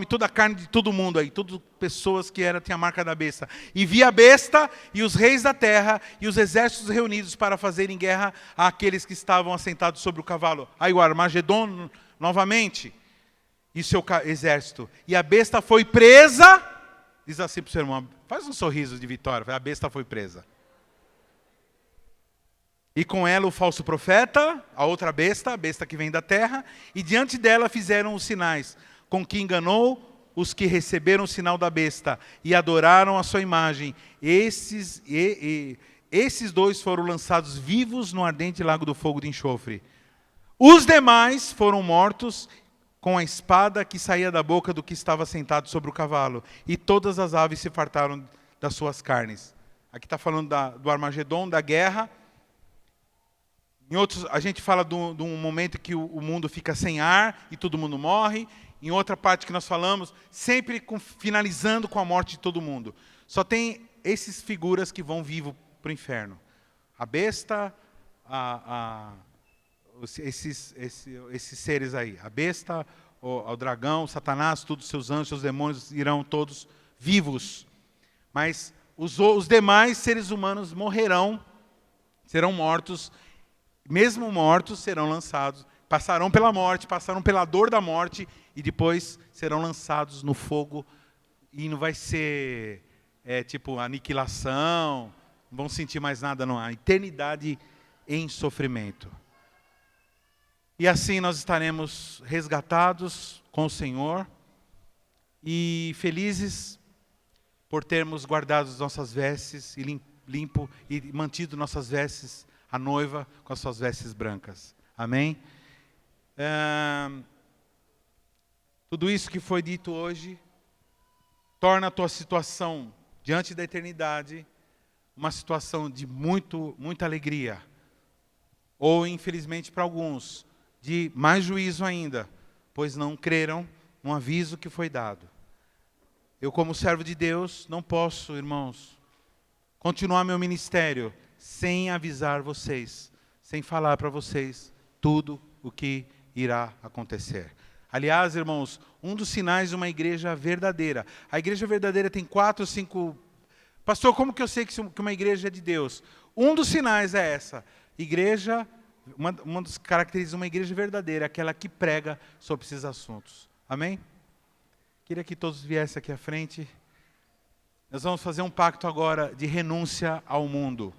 toda a carne de todo mundo aí, todas pessoas que tinham a marca da besta. E vi a besta e os reis da terra e os exércitos reunidos para fazerem guerra àqueles que estavam assentados sobre o cavalo. Aí o Armagedon novamente e seu exército. E a besta foi presa. Diz assim para o seu irmão, faz um sorriso de vitória. A besta foi presa. E com ela o falso profeta, a outra besta, a besta que vem da terra, e diante dela fizeram os sinais, com que enganou os que receberam o sinal da besta e adoraram a sua imagem. Esses 2 foram lançados vivos no ardente lago do fogo de enxofre. Os demais foram mortos com a espada que saía da boca do que estava sentado sobre o cavalo. E todas as aves se fartaram das suas carnes. Aqui está falando do Armagedon, da guerra. Em outros, a gente fala de um momento que o mundo fica sem ar e todo mundo morre. Em outra parte que nós falamos, sempre finalizando com a morte de todo mundo. Só tem essas figuras que vão vivo para o inferno. A besta, esses seres aí. A besta, o dragão, o Satanás, todos os seus anjos, seus demônios irão todos vivos. Mas os demais seres humanos morrerão, serão mortos. Mesmo mortos, serão lançados, passarão pela morte, passarão pela dor da morte, e depois serão lançados no fogo, e não vai ser tipo aniquilação, não vão sentir mais nada, não. A eternidade em sofrimento. E assim nós estaremos resgatados com o Senhor, e felizes por termos guardado as nossas vestes, e limpo, e mantido nossas vestes, a noiva com as suas vestes brancas. Amém? Tudo isso que foi dito hoje torna a tua situação diante da eternidade uma situação de muita alegria. Ou, infelizmente para alguns, de mais juízo ainda, pois não creram no aviso que foi dado. Eu, como servo de Deus, não posso, irmãos, continuar meu ministério sem avisar vocês, sem falar para vocês tudo o que irá acontecer. Aliás, irmãos, um dos sinais de uma igreja verdadeira. A igreja verdadeira tem 4 ou 5... Pastor, como que eu sei que uma igreja é de Deus? Um dos sinais é essa. Igreja, uma das características de uma igreja verdadeira é aquela que prega sobre esses assuntos. Amém? Queria que todos viessem aqui à frente. Nós vamos fazer um pacto agora de renúncia ao mundo.